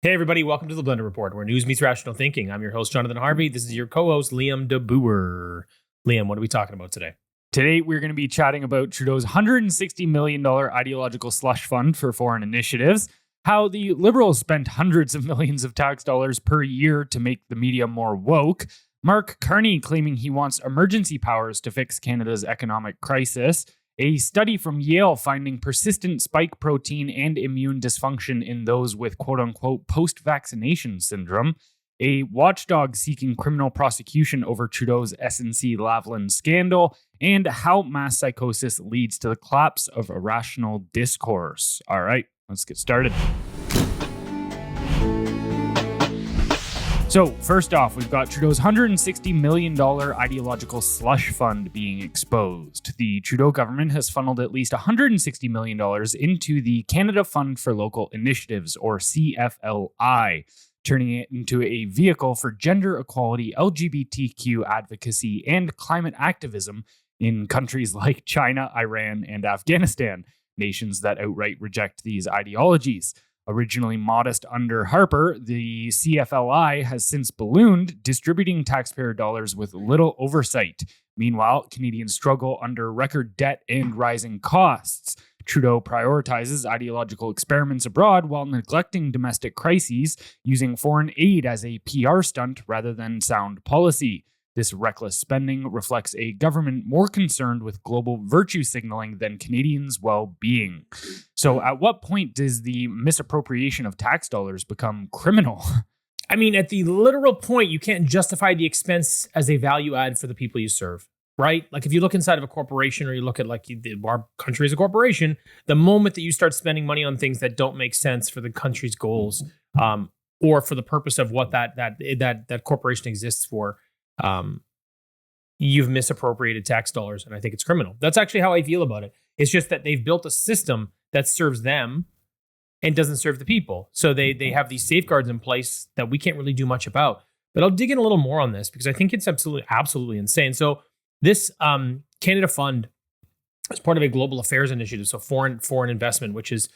Hey, everybody. Welcome to the Blendr Report, where news meets rational thinking. I'm your host, Jonathan Harvey. This is your co-host, Liam DeBoer. Liam, what are we talking about today? Today, we're going to be chatting about Trudeau's $160 million ideological slush fund for foreign initiatives, how the Liberals spent hundreds of millions of tax dollars per year to make the media more woke, Mark Carney claiming he wants emergency powers to fix Canada's economic crisis, a study from Yale finding persistent spike protein and immune dysfunction in those with quote-unquote post-vaccination syndrome, a watchdog seeking criminal prosecution over Trudeau's SNC-Lavalin scandal, and how Mass-Psychosis leads to the collapse of irrational discourse. All right, let's get started. So first off, we've got Trudeau's $160 million ideological slush fund being exposed. The Trudeau government has funneled at least $160 million into the Canada Fund for Local Initiatives, or CFLI, turning it into a vehicle for gender equality, LGBTQ advocacy, and climate activism in countries like China, Iran, and Afghanistan, nations that outright reject these ideologies. Originally modest under Harper, the CFLI has since ballooned, distributing taxpayer dollars with little oversight. Meanwhile, Canadians struggle under record debt and rising costs. Trudeau prioritizes ideological experiments abroad while neglecting domestic crises, using foreign aid as a PR stunt rather than sound policy. This reckless spending reflects a government more concerned with global virtue signaling than Canadians' well-being. So at what point does the misappropriation of tax dollars become criminal? I mean, at the literal point, you can't justify the expense as a value add for the people you serve, right? Like if you look inside of a corporation or you look at like our country as a corporation, the moment that you start spending money on things that don't make sense for the country's goals or for the purpose of what that corporation exists for, you've misappropriated tax dollars, and I think it's criminal. That's actually how I feel about it. It's just that they've built a system that serves them and doesn't serve the people. So they have these safeguards in place that we can't really do much about. But I'll dig in a little more on this because I think it's absolutely insane. So this Canada Fund is part of a global affairs initiative, so foreign investment, which is,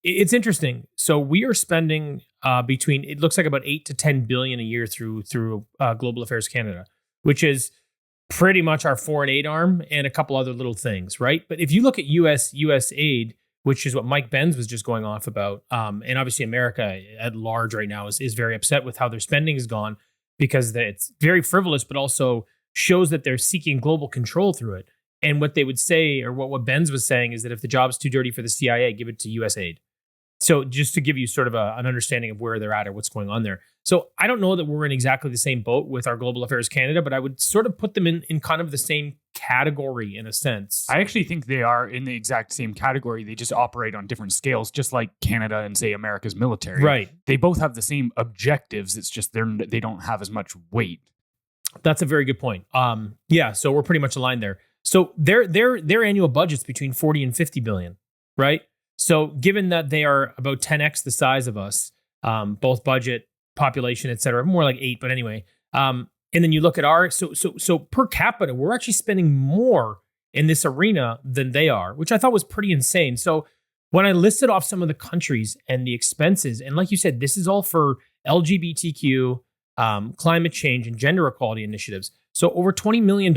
it's interesting. So we are spending between, it looks like about 8 to 10 billion a year through Global Affairs Canada, which is pretty much our foreign aid arm and a couple other little things, right? But if you look at US aid, which is what Mike Benz was just going off about, and obviously America at large right now is very upset with how their spending has gone because it's very frivolous, but also shows that they're seeking global control through it. And what they would say, or what Benz was saying, is that if the job's too dirty for the CIA, give it to US aid. So just to give you sort of an understanding of where they're at or what's going on there. So I don't know that we're in exactly the same boat with our Global Affairs Canada, but I would sort of put them in kind of the same category in a sense. I actually think they are in the exact same category. They just operate on different scales, just like Canada and, say, America's military. Right. They both have the same objectives. It's just they don't have as much weight. That's a very good point. So we're pretty much aligned there. So their annual budget's between 40 and 50 billion, right? So given that they are about 10x the size of us, both budget, population, et cetera, more like 8, but anyway. And then you look at so per capita, we're actually spending more in this arena than they are, which I thought was pretty insane. So when I listed off some of the countries and the expenses, and like you said, this is all for LGBTQ, climate change, and gender equality initiatives. So over $20 million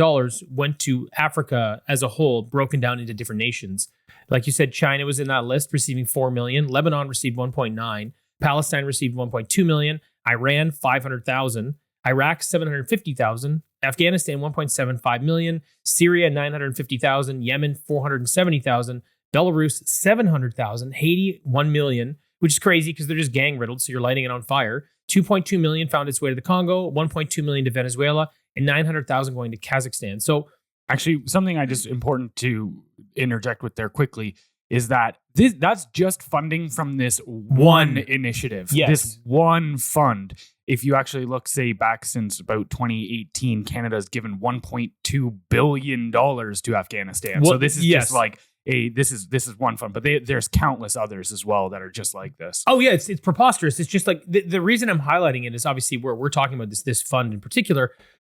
went to Africa as a whole, broken down into different nations. Like you said, China was in that list, receiving $4 million. Lebanon received 1.9. Palestine received 1.2 million. Iran, 500,000. Iraq, 750,000. Afghanistan, 1.75 million. Syria, 950,000. Yemen, 470,000. Belarus, 700,000. Haiti, 1 million, which is crazy because they're just gang riddled, so you're lighting it on fire. 2.2 million found its way to the Congo, 1.2 million to Venezuela, and 900,000 going to Kazakhstan. So actually, something important to interject with there quickly is that that's just funding from this one initiative, this one fund. If you actually look, say, back since about 2018, Canada's given $1.2 billion to Afghanistan. So this is just like this is one fund, but there's countless others as well that are just like this. Oh yeah, it's preposterous. It's just like the reason I'm highlighting it is obviously we're talking about this fund in particular.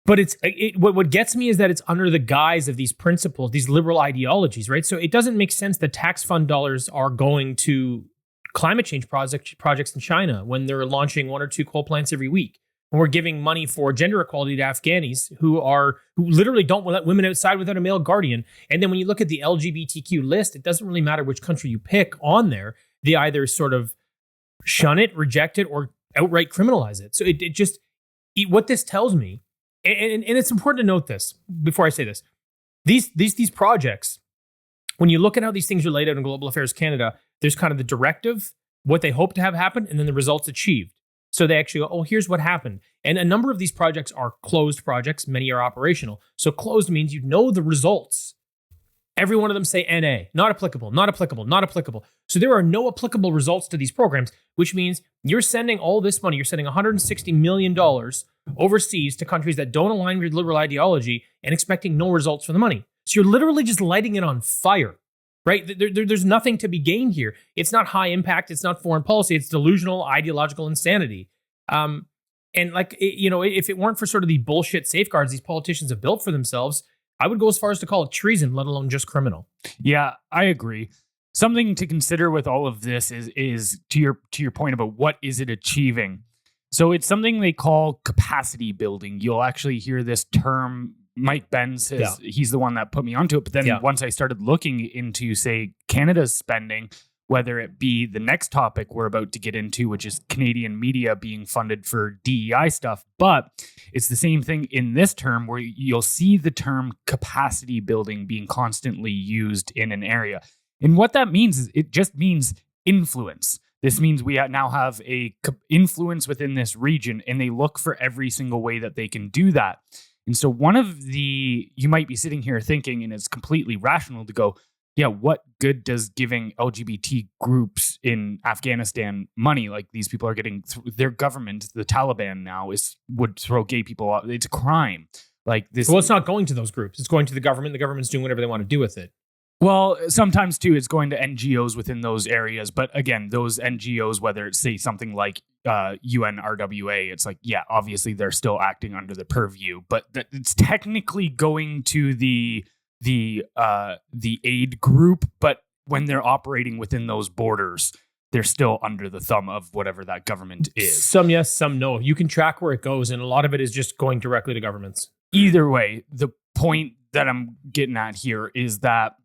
But what gets me is that it's under the guise of these principles, these liberal ideologies, right? So it doesn't make sense that tax fund dollars are going to climate change projects in China when they're launching 1 or 2 coal plants every week. And we're giving money for gender equality to Afghanis who literally don't let women outside without a male guardian. And then when you look at the LGBTQ list, it doesn't really matter which country you pick on there. They either sort of shun it, reject it, or outright criminalize it. So what this tells me, and it's important to note this before I say this, these projects, when you look at how these things are laid out in Global Affairs Canada, there's kind of the directive, what they hope to have happen, and then the results achieved. So they actually go, oh, here's what happened. And a number of these projects are closed projects. Many are operational. So closed means you know the results. Every one of them say NA, not applicable, not applicable, not applicable. So there are no applicable results to these programs, which means you're sending all this money. You're sending $160 million overseas to countries that don't align with liberal ideology and expecting no results from the money. So you're literally just lighting it on fire. Right? There's nothing to be gained here. It's not high impact. It's not foreign policy. It's delusional, ideological insanity. And if it weren't for sort of the bullshit safeguards these politicians have built for themselves, I would go as far as to call it treason, let alone just criminal. Yeah, I agree. Something to consider with all of this is to your point about what is it achieving. So it's something they call capacity building. You'll actually hear this term. Mike Ben says he's the one that put me onto it. But then once I started looking into, say, Canada's spending, whether it be the next topic we're about to get into, which is Canadian media being funded for DEI stuff, but it's the same thing in this term where you'll see the term capacity building being constantly used in an area. And what that means is it just means influence. This means we now have a influence within this region, and they look for every single way that they can do that. And so you might be sitting here thinking, and it's completely rational to go, yeah, what good does giving LGBT groups in Afghanistan money? Like these people are getting their government, the Taliban now would throw gay people out. It's a crime. Like this. Well, it's not going to those groups. It's going to the government. The government's doing whatever they want to do with it. Well, sometimes too, it's going to NGOs within those areas. But again, those NGOs, whether it's say something like UNRWA, it's like, yeah, obviously they're still acting under the purview, but it's technically going to the aid group. But when they're operating within those borders, they're still under the thumb of whatever that government is. Some yes, some no. You can track where it goes, and a lot of it is just going directly to governments. Either way, the point that I'm getting at here is that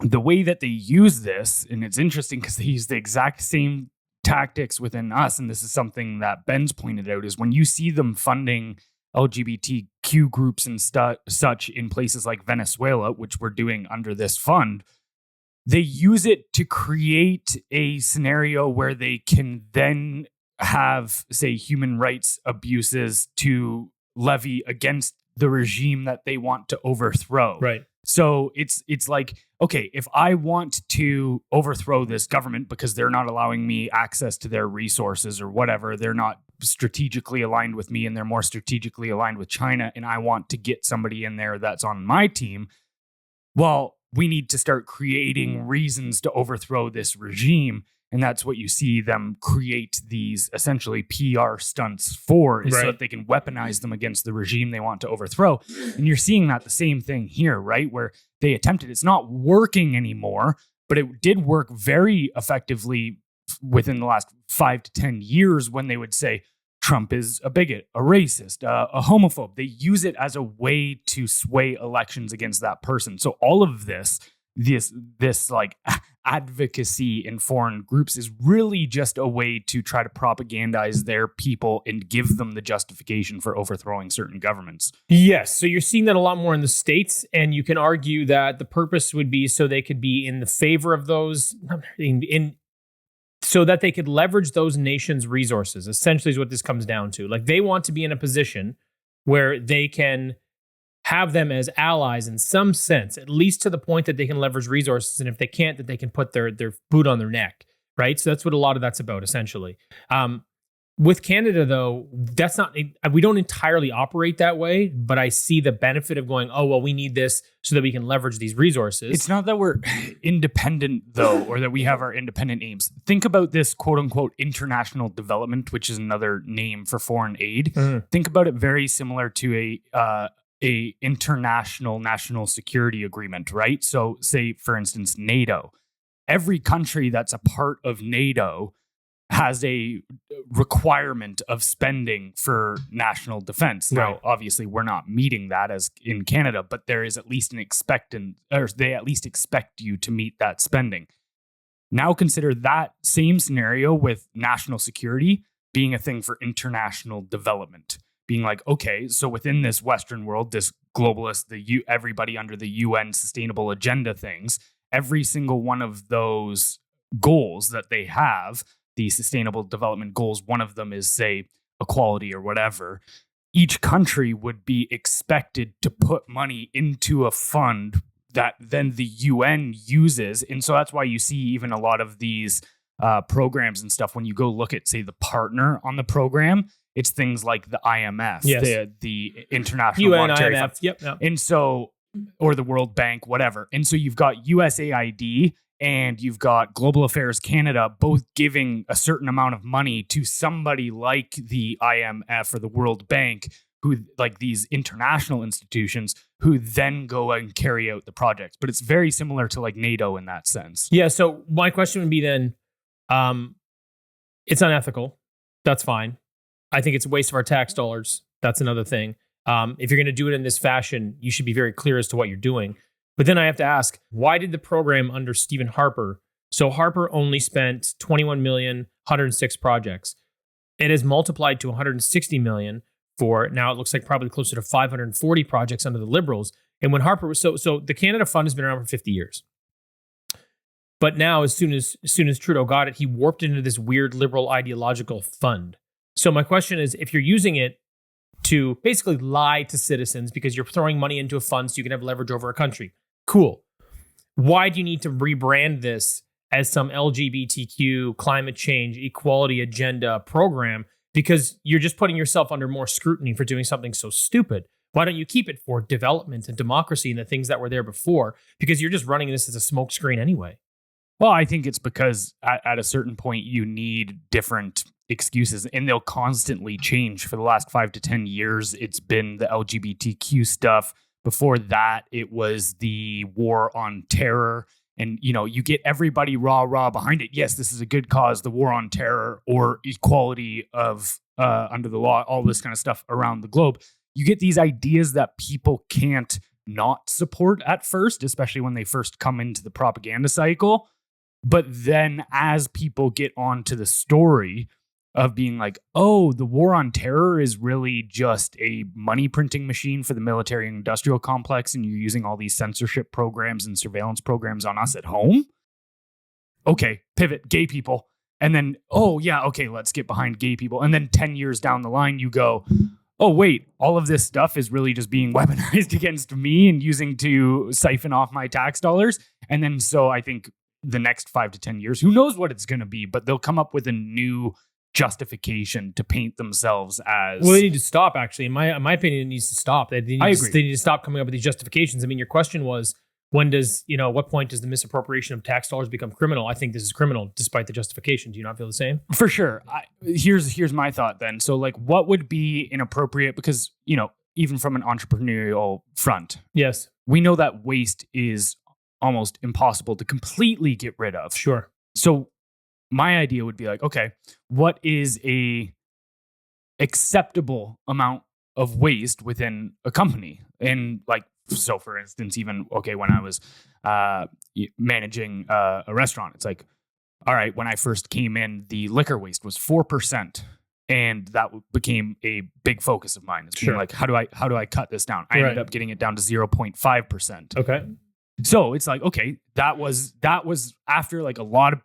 the way that they use this, and it's interesting because they use the exact same tactics within us, and this is something that Ben's pointed out, is when you see them funding LGBTQ groups and such in places like Venezuela, which we're doing under this fund, they use it to create a scenario where they can then have, say, human rights abuses to levy against the regime that they want to overthrow. Right. So it's like, okay, if I want to overthrow this government because they're not allowing me access to their resources or whatever, they're not strategically aligned with me and they're more strategically aligned with China, and I want to get somebody in there that's on my team, well, we need to start creating reasons to overthrow this regime. And that's what you see them create these essentially PR stunts for, is so that they can weaponize them against the regime they want to overthrow. And you're seeing that the same thing here, right? Where they attempted, it's not working anymore, but it did work very effectively within the last 5 to 10 years when they would say, Trump is a bigot, a racist, a homophobe. They use it as a way to sway elections against that person. So all of this like advocacy in foreign groups is really just a way to try to propagandize their people and give them the justification for overthrowing certain governments. Yes. So you're seeing that a lot more in the States, and you can argue that the purpose would be so they could be in the favor of those, so that they could leverage those nations' resources, essentially is what this comes down to. Like they want to be in a position where they can have them as allies in some sense, at least to the point that they can leverage resources. And if they can't, that they can put their boot on their neck, right? So that's what a lot of that's about, essentially. With Canada, though, that's not, we don't entirely operate that way, but I see the benefit of going, oh, well, we need this so that we can leverage these resources. It's not that we're independent, though, or that we have our independent aims. Think about this quote unquote international development, which is another name for foreign aid. Mm-hmm. Think about it very similar to a international national security agreement, right? So say, for instance, NATO. every country that's a part of NATO has a requirement of spending for national defense. Right. Now, obviously, we're not meeting that as in Canada, but there is at least they at least expect you to meet that spending. Now consider that same scenario with national security being a thing for international development. Being like, okay, so within this Western world, this globalist, everybody under the UN sustainable agenda things, every single one of those goals that they have, the sustainable development goals, one of them is, say, equality or whatever. Each country would be expected to put money into a fund that then the UN uses. And so that's why you see even a lot of these programs and stuff, when you go look at, say, the partner on the program, it's things like the IMF, Yes. the International UN, Monetary IMF, Fund. yep. And so, or the World Bank, whatever. And so you've got USAID and you've got Global Affairs Canada, both giving a certain amount of money to somebody like the IMF or the World Bank, who, like these international institutions, who then go and carry out the projects. But it's very similar to like NATO in that sense. Yeah. So my question would be then, it's unethical. That's fine. I think it's a waste of our tax dollars. That's another thing. If you're going to do it in this fashion, you should be very clear as to what you're doing. But then I have to ask, why did the program under Stephen Harper? So Harper only spent 21 million, 106 projects. It has multiplied to 160 million for now. It looks like probably closer to 540 projects under the Liberals. And when Harper was so the Canada Fund has been around for 50 years. But now, as soon as Trudeau got it, he warped into this weird liberal ideological fund. So my question is, if you're using it to basically lie to citizens because you're throwing money into a fund so you can have leverage over a country, cool. Why do you need to rebrand this as some LGBTQ, climate change, equality agenda program? Because you're just putting yourself under more scrutiny for doing something so stupid. Why don't you keep it for development and democracy and the things that were there before? Because you're just running this as a smokescreen anyway. Well, I think it's because at a certain point you need different excuses, and they'll constantly change. For the last 5 to 10 years, it's been the LGBTQ stuff. Before that, it was the war on terror. And, you know, you get everybody rah behind it. Yes, this is a good cause, the war on terror or equality of under the law, all this kind of stuff around the globe. You get these ideas that people can't not support at first, especially when they first come into the propaganda cycle. But then as people get onto the story of being like, oh, the war on terror is really just a money printing machine for the military and industrial complex, and you're using all these censorship programs and surveillance programs on us at home. Okay, pivot, gay people. And then, oh yeah, okay, let's get behind gay people. And then 10 years down the line, you go, oh wait, all of this stuff is really just being weaponized against me and using to siphon off my tax dollars. And then so I think the next 5 to 10 years, who knows what it's going to be, but they'll come up with a new justification to paint themselves as... Well, they need to stop, actually. In my opinion, it needs to stop. They need I agree. They need to stop coming up with these justifications. I mean, your question was, what point does the misappropriation of tax dollars become criminal? I think this is criminal, despite the justification. Do you not feel the same? For sure. Here's my thought then. So like, what would be inappropriate? Because, you know, even from an entrepreneurial front, Yes. we know that waste is almost impossible to completely get rid of. Sure. So my idea would be like, okay, what is a acceptable amount of waste within a company? And like, so for instance, even, okay, when I was managing a restaurant, it's like, all right, when I first came in, the liquor waste was 4%. And that became a big focus of mine. It's being like, how do I cut this down? I ended up getting it down to 0.5%. Okay. So it's like, okay, that was after like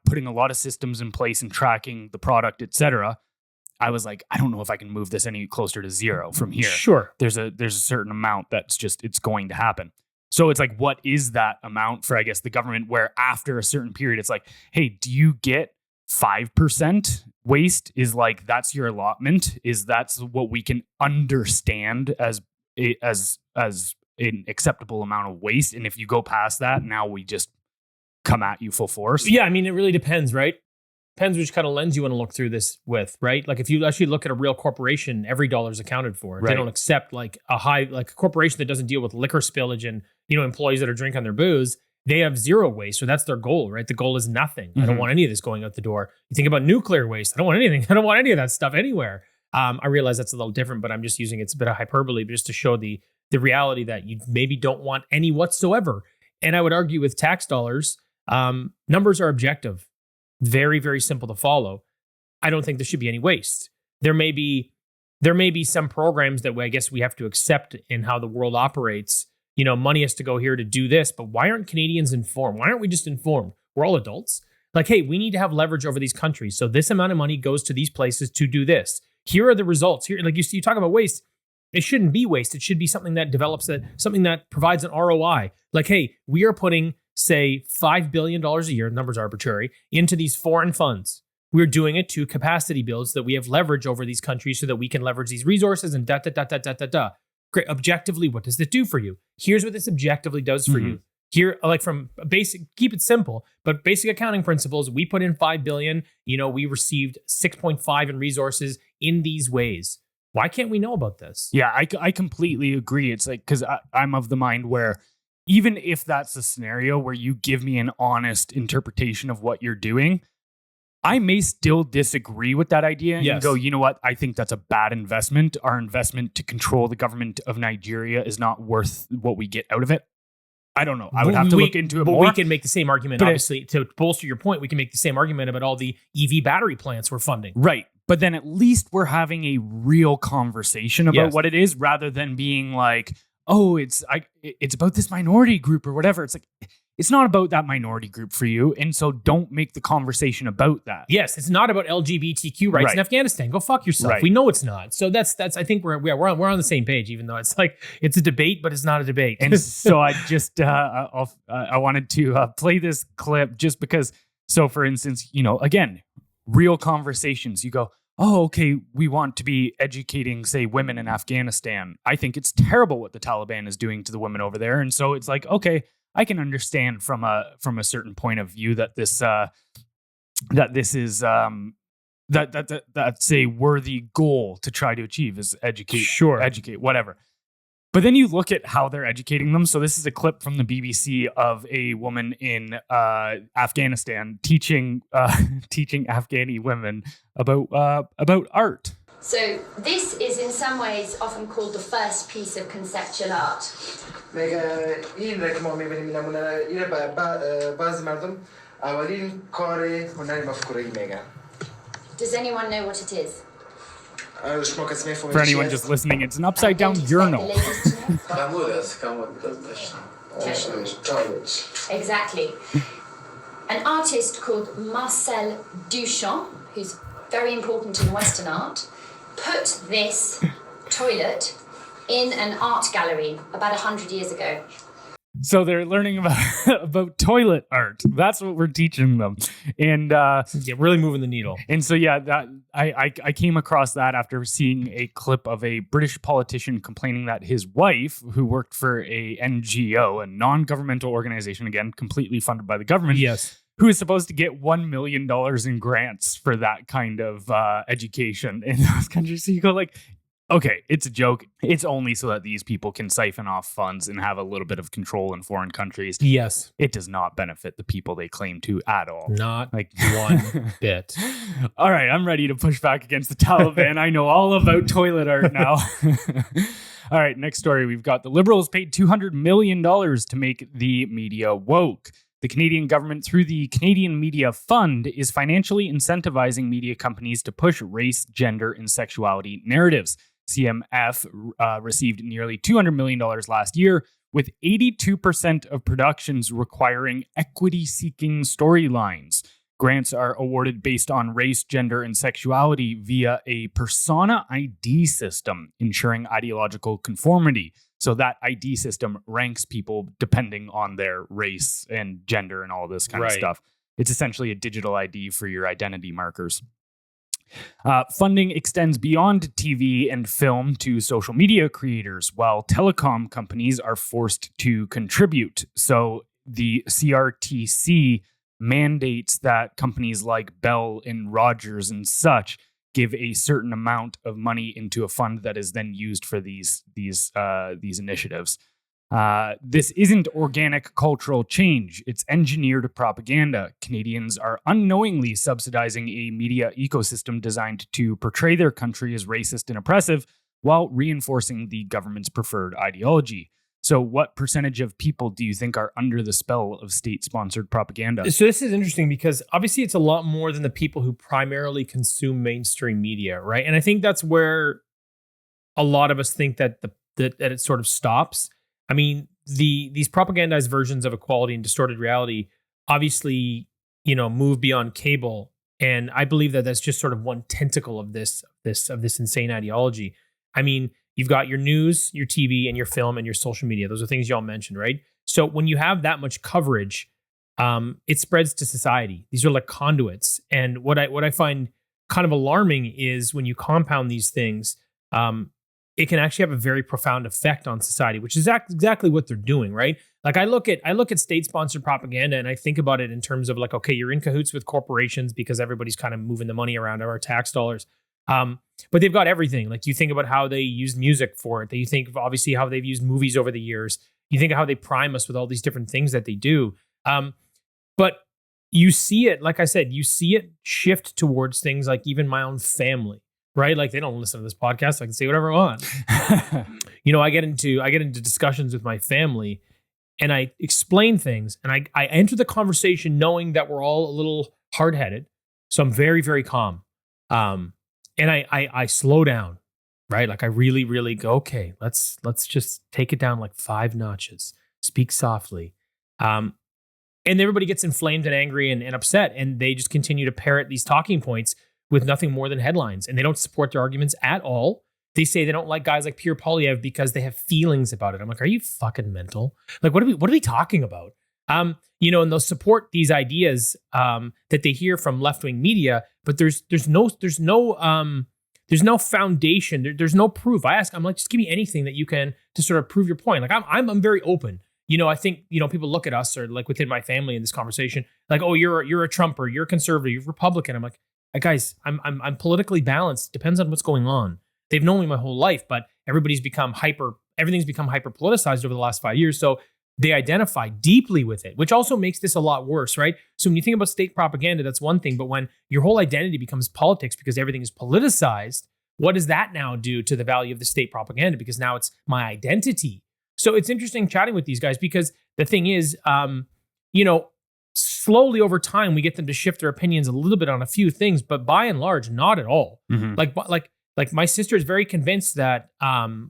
putting a lot of systems in place and tracking the product, etc. I was like, I don't know if I can move this any closer to zero from here. Sure. There's a certain amount that's just, it's going to happen. So it's like, what is that amount for, I guess, the government, where after a certain period, it's like, hey, do you get 5% waste? Is like, that's your allotment? Is that's what we can understand as an acceptable amount of waste? And if you go past that, now we just come at you full force. Yeah, I mean, it really depends, right? Depends which kind of lens you want to look through this with, right? Like if you actually look at a real corporation, every dollar is accounted for. Right. They don't accept like a corporation that doesn't deal with liquor spillage and, you know, employees that are drinking their booze. they have zero waste, so that's their goal, right? The goal is nothing. I don't want any of this going out the door. You think about nuclear waste. I don't want anything. I don't want any of that stuff anywhere. I realize that's a little different, but I'm just using it's a bit of hyperbole just to show the reality that you maybe don't want any whatsoever. And I would argue with tax dollars, numbers are objective, very, very simple to follow. I don't think there should be any waste. There may be some programs that I guess we have to accept in how the world operates. You know, money has to go here to do this, but why aren't Canadians informed? Why aren't we just informed? We're all adults. Like, hey, we need to have leverage over these countries. So this amount of money goes to these places to do this. Here are the results. Here, like you talk about waste. It shouldn't be waste. It should be something that develops something that provides an ROI. Like, hey, we are putting, say, $5 billion a year, numbers arbitrary, into these foreign funds. We're doing it to capacity builds that we have leverage over these countries so that we can leverage these resources and da. Great. Objectively, what does it do for you? Here's what this objectively does for you. Here, like from basic, keep it simple, but basic accounting principles, we put in $5 billion, we received 6.5 in resources in these ways. Why can't we know about this? Yeah, I completely agree. It's like, because I'm of the mind where even if that's a scenario where you give me an honest interpretation of what you're doing, I may still disagree with that idea and go, you know what? I think that's a bad investment. Our investment to control the government of Nigeria is not worth what we get out of it. I don't know. I would have to look into it more. But we can make the same argument, obviously, to bolster your point. We can make the same argument about all the EV battery plants we're funding. Right. But then at least we're having a real conversation about what it is rather than being like, oh, it's about this minority group or whatever. It's like, it's not about that minority group for you. And so don't make the conversation about that. Yes, it's not about LGBTQ rights in Afghanistan. Go fuck yourself. Right. We know it's not. So that's I think we're on the same page, even though it's like it's a debate, but it's not a debate. And so I just I wanted to play this clip just because. So for instance, again, real conversations. You go, oh, okay, we want to be educating, say, women in Afghanistan. I think it's terrible what the Taliban is doing to the women over there. And so it's like, okay, I can understand from a certain point of view that this is that's a worthy goal to try to achieve is educate, whatever. But then you look at how they're educating them. So this is a clip from the BBC of a woman in Afghanistan teaching Afghani women about art. So this is in some ways often called the first piece of conceptual art. این را که ما می‌بینیم نمونه این بعضی مردم اولین کار هنری مفکوره‌ای میگن. Does anyone know what it is? For anyone just listening, it's an upside down urinal. Exactly. An artist called Marcel Duchamp, who's very important in Western art, put this toilet in an art gallery about 100 years ago. So they're learning about toilet art. That's what we're teaching them, and really moving the needle. And so that I came across that after seeing a clip of a British politician complaining that his wife, who worked for a NGO, a non-governmental organization, again completely funded by the government, who is supposed to get $1 million in grants for that kind of education in those countries. So you go like, okay, it's a joke. It's only so that these people can siphon off funds and have a little bit of control in foreign countries. Yes. It does not benefit the people they claim to at all. Not like one bit. All right, I'm ready to push back against the Taliban. I know all about toilet art now. All right, next story. We've got the Liberals paid $200 million to make the media woke. The Canadian government, through the Canadian Media Fund, is financially incentivizing media companies to push race, gender, and sexuality narratives. CMF received nearly $200 million last year, with 82% of productions requiring equity-seeking storylines. Grants are awarded based on race, gender, and sexuality via a persona ID system, ensuring ideological conformity. So that ID system ranks people depending on their race and gender and all this kind of stuff. It's essentially a digital ID for your identity markers. Funding extends beyond TV and film to social media creators, while telecom companies are forced to contribute. So the CRTC mandates that companies like Bell and Rogers and such give a certain amount of money into a fund that is then used for these initiatives. This isn't organic cultural change. It's engineered propaganda. Canadians are unknowingly subsidizing a media ecosystem designed to portray their country as racist and oppressive while reinforcing the government's preferred ideology. So what percentage of people do you think are under the spell of state-sponsored propaganda? So this is interesting because obviously it's a lot more than the people who primarily consume mainstream media, right? And I think that's where a lot of us think that that it sort of stops. I mean, these propagandized versions of equality and distorted reality obviously, move beyond cable. And I believe that that's just sort of one tentacle of this insane ideology. I mean, you've got your news, your TV, and your film, and your social media. Those are things y'all mentioned, right? So when you have that much coverage, it spreads to society. These are like conduits. And what I find kind of alarming is when you compound these things, it can actually have a very profound effect on society, which is exactly what they're doing, right? Like I look at state-sponsored propaganda and I think about it in terms of like, okay, you're in cahoots with corporations because everybody's kind of moving the money around our tax dollars. But they've got everything. Like you think about how they use music for it. You think of obviously how they've used movies over the years. You think of how they prime us with all these different things that they do. But you see it, like I said, you see it shift towards things like even my own family, right? Like they don't listen to this podcast. I can say whatever I want. I get into discussions with my family and I explain things and I enter the conversation knowing that we're all a little hard-headed. So I'm very, very calm. And I slow down, right? Like I really, really go, okay, let's just take it down like 5 notches, speak softly. And everybody gets inflamed and angry and upset. And they just continue to parrot these talking points with nothing more than headlines. And they don't support their arguments at all. They say they don't like guys like Pierre Poilievre because they have feelings about it. I'm like, are you fucking mental? Like, what are we talking about? And they'll support these ideas that they hear from left-wing media, but there's no foundation. There's no proof. I'm like, just give me anything that you can to sort of prove your point. Like I'm very open. I think people look at us or like within my family in this conversation, like, oh, you're a Trumper, you're a conservative, you're a Republican. I'm like, guys, I'm politically balanced. Depends on what's going on. They've known me my whole life, but everything's become hyper politicized over the last 5 years. So they identify deeply with it, which also makes this a lot worse, right? So when you think about state propaganda, that's one thing. But when your whole identity becomes politics because everything is politicized, what does that now do to the value of the state propaganda? Because now it's my identity. So it's interesting chatting with these guys because the thing is, slowly over time, we get them to shift their opinions a little bit on a few things, but by and large, not at all. Mm-hmm. Like my sister is very convinced that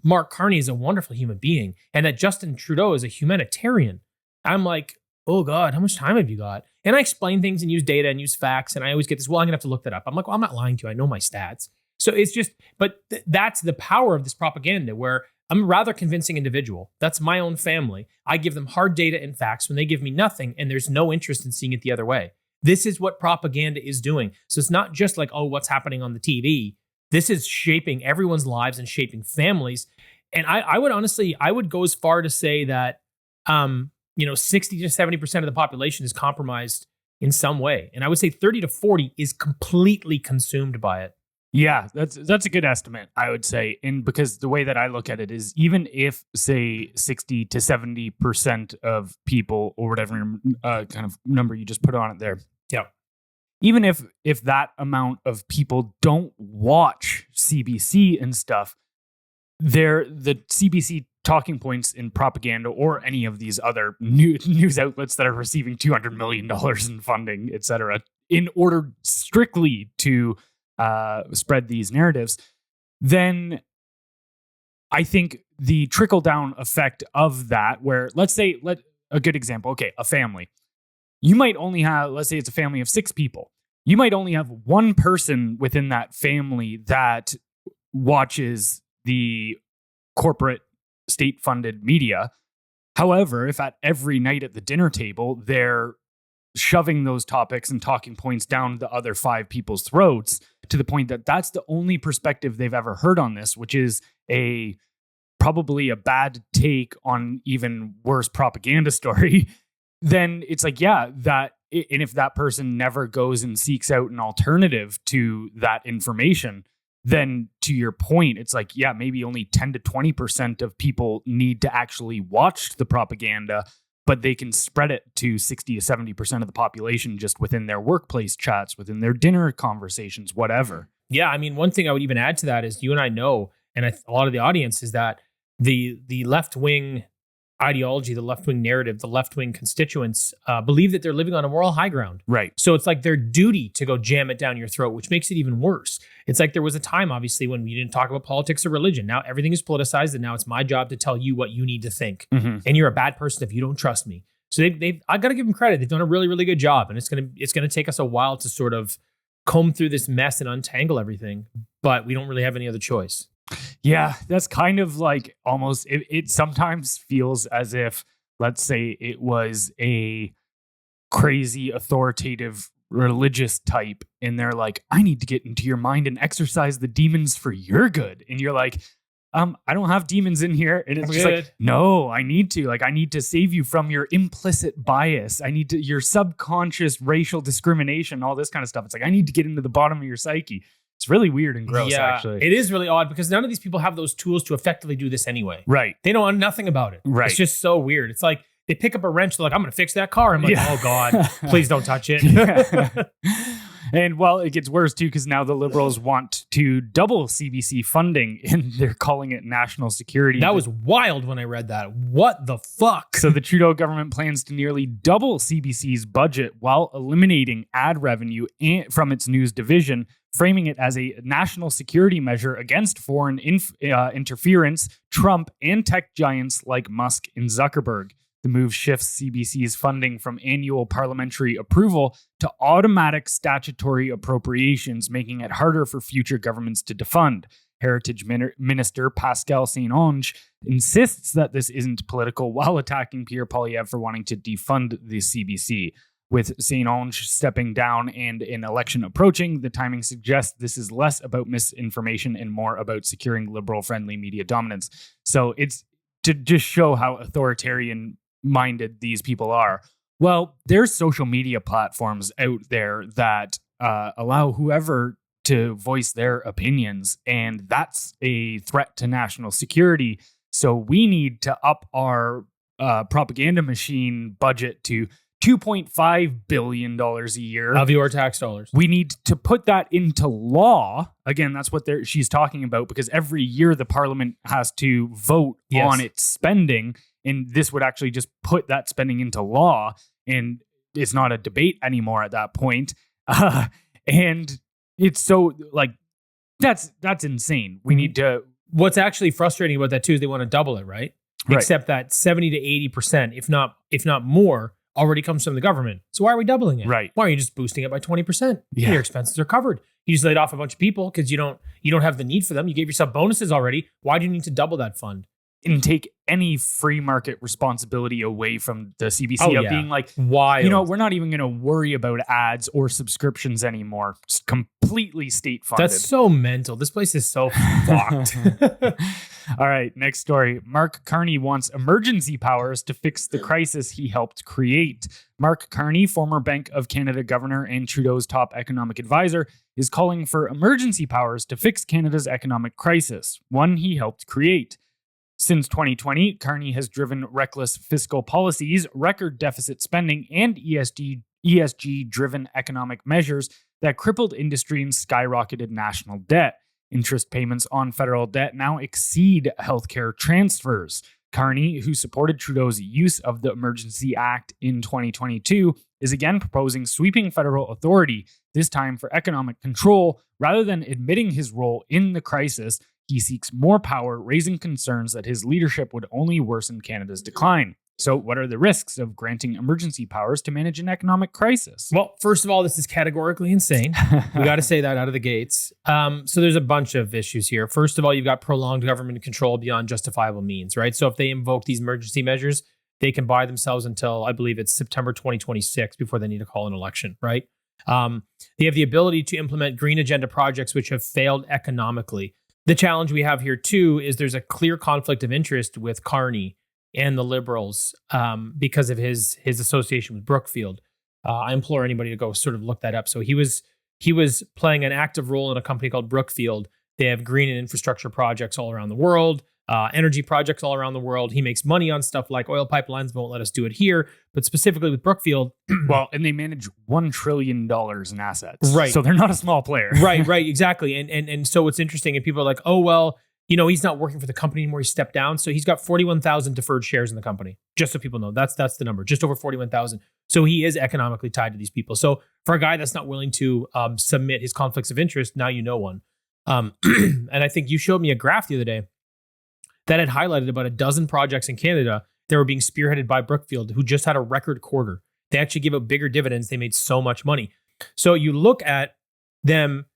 Mark Carney is a wonderful human being and that Justin Trudeau is a humanitarian. I'm like, oh God, how much time have you got? And I explain things and use data and use facts. And I always get this, well, I'm gonna have to look that up. I'm like, well, I'm not lying to you. I know my stats. So it's just, but that's the power of this propaganda where I'm a rather convincing individual. That's my own family. I give them hard data and facts when they give me nothing and there's no interest in seeing it the other way. This is what propaganda is doing. So it's not just like, oh, what's happening on the TV. This is shaping everyone's lives and shaping families. And I would go as far to say that, 60 to 70% of the population is compromised in some way. And I would say 30 to 40 is completely consumed by it. Yeah, that's a good estimate, I would say. And because the way that I look at it is even if, say, 60 to 70% of people or whatever kind of number you just put on it there. Yeah. Even if that amount of people don't watch CBC and stuff, the CBC talking points in propaganda or any of these other news outlets that are receiving $200 million in funding, et cetera, in order strictly to spread these narratives, then I think the trickle-down effect of that, where let's say, a good example, okay, a family. You might only have, let's say it's a family of 6 people. You might only have one person within that family that watches the corporate state-funded media. However, if at every night at the dinner table, they're shoving those topics and talking points down the other 5 people's throats to the point that that's the only perspective they've ever heard on this, which is probably a bad take on even worse propaganda story, then it's like, yeah, and if that person never goes and seeks out an alternative to that information, then to your point, it's like, yeah, maybe only 10 to 20% of people need to actually watch the propaganda, but they can spread it to 60 to 70% of the population just within their workplace chats, within their dinner conversations, whatever. Yeah, I mean, one thing I would even add to that is you and I know, and a lot of the audience, is that the left-wing ideology, the left-wing narrative, the left-wing constituents believe that they're living on a moral high ground. Right. So it's like their duty to go jam it down your throat, which makes it even worse. It's like there was a time, obviously, when we didn't talk about politics or religion. Now everything is politicized, and now it's my job to tell you what you need to think. Mm-hmm. And you're a bad person if you don't trust me. So I got to give them credit. They've done a really, really good job, and it's gonna take us a while to sort of comb through this mess and untangle everything. But we don't really have any other choice. Yeah, that's kind of like almost, it sometimes feels as if, let's say it was a crazy authoritative religious type and they're like, I need to get into your mind and exorcise the demons for your good. And you're like, I don't have demons in here. And it's just like, no, I need to save you from your implicit bias. I need to, your subconscious racial discrimination, all this kind of stuff. It's like, I need to get into the bottom of your psyche. It's really weird and gross, actually. It is really odd because none of these people have those tools to effectively do this anyway. Right. They know nothing about it. Right. It's just so weird. It's like they pick up a wrench. They're like, I'm going to fix that car. I'm like, oh God, please don't touch it. And well, it gets worse too, because now the Liberals want to double CBC funding and they're calling it national security. That was wild when I read that. What the fuck? So the Trudeau government plans to nearly double CBC's budget while eliminating ad revenue from its news division, framing it as a national security measure against foreign interference, Trump, and tech giants like Musk and Zuckerberg. The move shifts CBC's funding from annual parliamentary approval to automatic statutory appropriations, making it harder for future governments to defund. Heritage Minister Pascal Saint-Onge insists that this isn't political while attacking Pierre Poilievre for wanting to defund the CBC. With Saint-Onge stepping down and an election approaching, the timing suggests this is less about misinformation and more about securing liberal-friendly media dominance. So it's to just show how authoritarian-minded these people are. Well, there's social media platforms out there that allow whoever to voice their opinions, and that's a threat to national security. So we need to up our propaganda machine budget to $2.5 billion a year. Of your tax dollars. We need to put that into law. Again, that's what she's talking about, because every year the parliament has to vote on its spending. And this would actually just put that spending into law. And it's not a debate anymore at that point. And it's so like, that's insane. We need to. What's actually frustrating about that too is they want to double it, right? Except that 70 to 80%, if not more, already comes from the government. So why are we doubling it? Right. Why are you just boosting it by 20%? Yeah. Your expenses are covered. You just laid off a bunch of people because you don't have the need for them. You gave yourself bonuses already. Why do you need to double that fund? And take any free market responsibility away from the CBC of being like, wild. We're not even going to worry about ads or subscriptions anymore. Just completely state funded. That's so mental. This place is so fucked. All right, next story. Mark Carney wants emergency powers to fix the crisis he helped create. Mark Carney, former Bank of Canada governor and Trudeau's top economic advisor, is calling for emergency powers to fix Canada's economic crisis, one he helped create. Since 2020, Carney has driven reckless fiscal policies, record deficit spending, and ESG-driven economic measures that crippled industry and skyrocketed national debt. Interest payments on federal debt now exceed healthcare transfers. Carney, who supported Trudeau's use of the Emergency Act in 2022, is again proposing sweeping federal authority, this time for economic control. Rather than admitting his role in the crisis, he seeks more power, raising concerns that his leadership would only worsen Canada's decline. So what are the risks of granting emergency powers to manage an economic crisis? Well, first of all, this is categorically insane. We got to say that out of the gates. So there's a bunch of issues here. First of all, you've got prolonged government control beyond justifiable means, right? So if they invoke these emergency measures, they can buy themselves until, I believe it's September 2026 before they need to call an election, right? They have the ability to implement green agenda projects which have failed economically. The challenge we have here, too, is there's a clear conflict of interest with Carney and the Liberals because of his association with Brookfield. I implore anybody to go sort of look that up. So he was playing an active role in a company called Brookfield They have green and infrastructure projects all around the world, energy projects all around the world. He makes money on stuff like oil pipelines, won't let us do it here. But specifically with Brookfield. Well, and they manage $1 trillion in assets. Right. So they're not a small player. Right, exactly. And so it's interesting. And people are like, oh, well, he's not working for the company anymore. He stepped down. So he's got 41,000 deferred shares in the company. Just so people know, that's the number, just over 41,000. So he is economically tied to these people. So for a guy that's not willing to submit his conflicts of interest, now you know one. And I think you showed me a graph the other day that had highlighted about a dozen projects in Canada that were being spearheaded by Brookfield, who just had a record quarter. They actually give out bigger dividends. They made so much money. So you look at them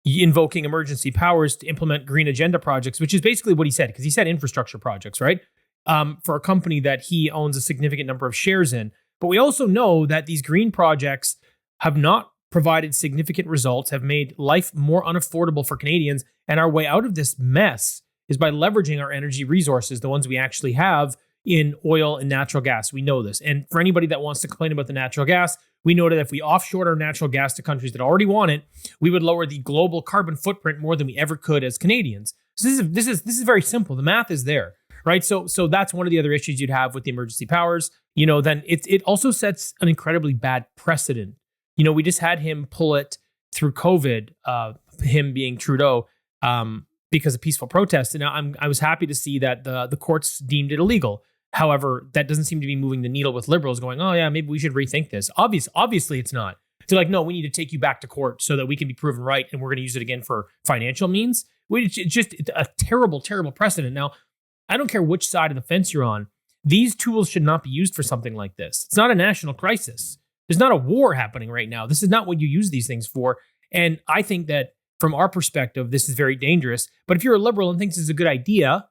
invoking emergency powers to implement green agenda projects, which is basically what he said, because he said infrastructure projects, right? For a company that he owns a significant number of shares in. But we also know that these green projects have not provided significant results, have made life more unaffordable for Canadians. And our way out of this mess is by leveraging our energy resources, the ones we actually have in oil and natural gas. We know this. And for anybody that wants to complain about the natural gas, we know that if we offshored our natural gas to countries that already want it, we would lower the global carbon footprint more than we ever could as Canadians. So this is very simple. The math is there, right? So that's one of the other issues you'd have with the emergency powers. Then it also sets an incredibly bad precedent. We just had him pull it through COVID, him being Trudeau, because of peaceful protests. And I was happy to see that the courts deemed it illegal. However, that doesn't seem to be moving the needle with Liberals going, oh yeah, maybe we should rethink this. Obviously it's not. They're like, no, we need to take you back to court so that we can be proven right, and we're going to use it again for financial means. It's just a terrible, terrible precedent. Now, I don't care which side of the fence you're on. These tools should not be used for something like this. It's not a national crisis. There's not a war happening right now. This is not what you use these things for. And I think that from our perspective, this is very dangerous. But if you're a Liberal and thinks this is a good idea,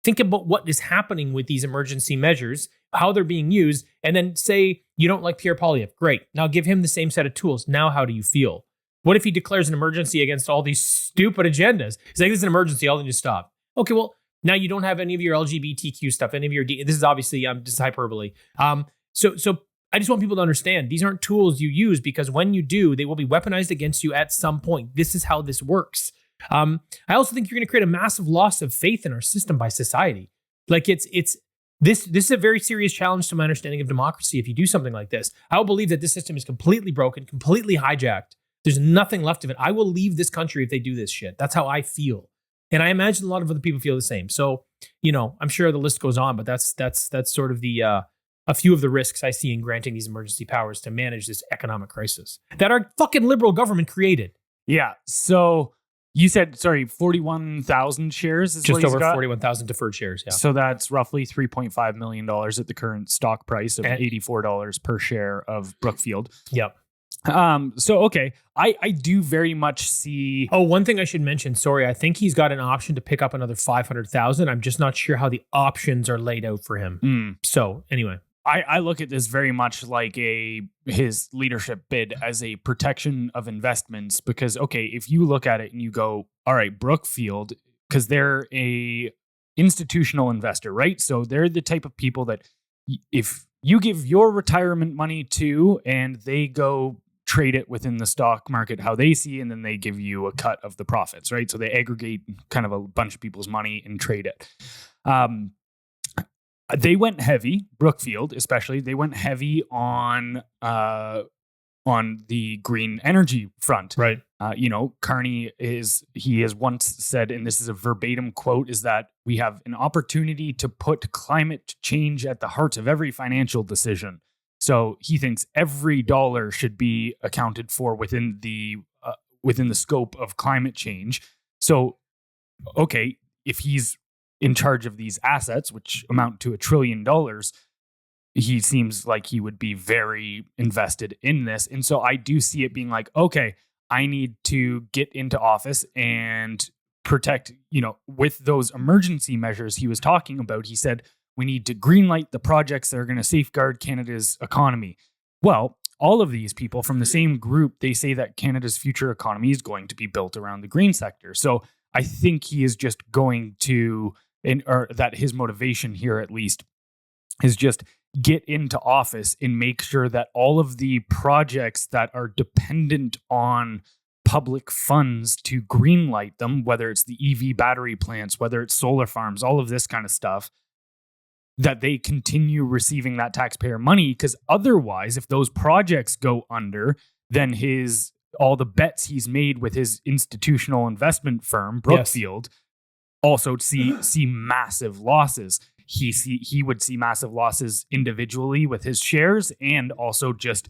think about what is happening with these emergency measures, how they're being used, and then say you don't like Pierre Poilievre. Great. Now give him the same set of tools. Now how do you feel? What if he declares an emergency against all these stupid agendas? He's like, this is an emergency. I'll need to stop. Okay, well, now you don't have any of your LGBTQ stuff, any of your... This is obviously just hyperbole. So I just want people to understand these aren't tools you use, because when you do, they will be weaponized against you at some point. This is how this works. I also think you're going to create a massive loss of faith in our system by society. Like this is a very serious challenge to my understanding of democracy. If you do something like this, I will believe that this system is completely broken, completely hijacked. There's nothing left of it. I will leave this country if they do this shit. That's how I feel. And I imagine a lot of other people feel the same. So, I'm sure the list goes on, but that's sort of the, a few of the risks I see in granting these emergency powers to manage this economic crisis that our fucking Liberal government created. Yeah. So you said, 41,000 shares is just what over got? 41,000 deferred shares. Yeah. So that's roughly $3.5 million at the current stock price of $84 per share of Brookfield. Yep. Okay. I do very much see. Oh, one thing I should mention. Sorry. I think he's got an option to pick up another 500,000. I'm just not sure how the options are laid out for him. So anyway. I look at this very much like his leadership bid as a protection of investments, because, okay, if you look at it and you go, all right, Brookfield, because they're a institutional investor, right? So they're the type of people that if you give your retirement money to and they go trade it within the stock market how they see, and then they give you a cut of the profits, right? So they aggregate kind of a bunch of people's money and trade it. They went heavy, Brookfield especially. They went heavy on the green energy front. Right. Carney has once said, and this is a verbatim quote, is that we have an opportunity to put climate change at the heart of every financial decision. So he thinks every dollar should be accounted for within the scope of climate change. So, okay, if he's in charge of these assets, which amount to $1 trillion, he seems like he would be very invested in this. And so I do see it being like, okay, I need to get into office and protect, with those emergency measures he was talking about. He said, we need to greenlight the projects that are going to safeguard Canada's economy. Well, all of these people from the same group, they say that Canada's future economy is going to be built around the green sector. So I think he is just going to, or that his motivation here at least is just get into office and make sure that all of the projects that are dependent on public funds to greenlight them, whether it's the EV battery plants, whether it's solar farms, all of this kind of stuff, that they continue receiving that taxpayer money. Because otherwise, if those projects go under, then all the bets he's made with his institutional investment firm, Brookfield, also see massive losses. He would see massive losses individually with his shares, and also just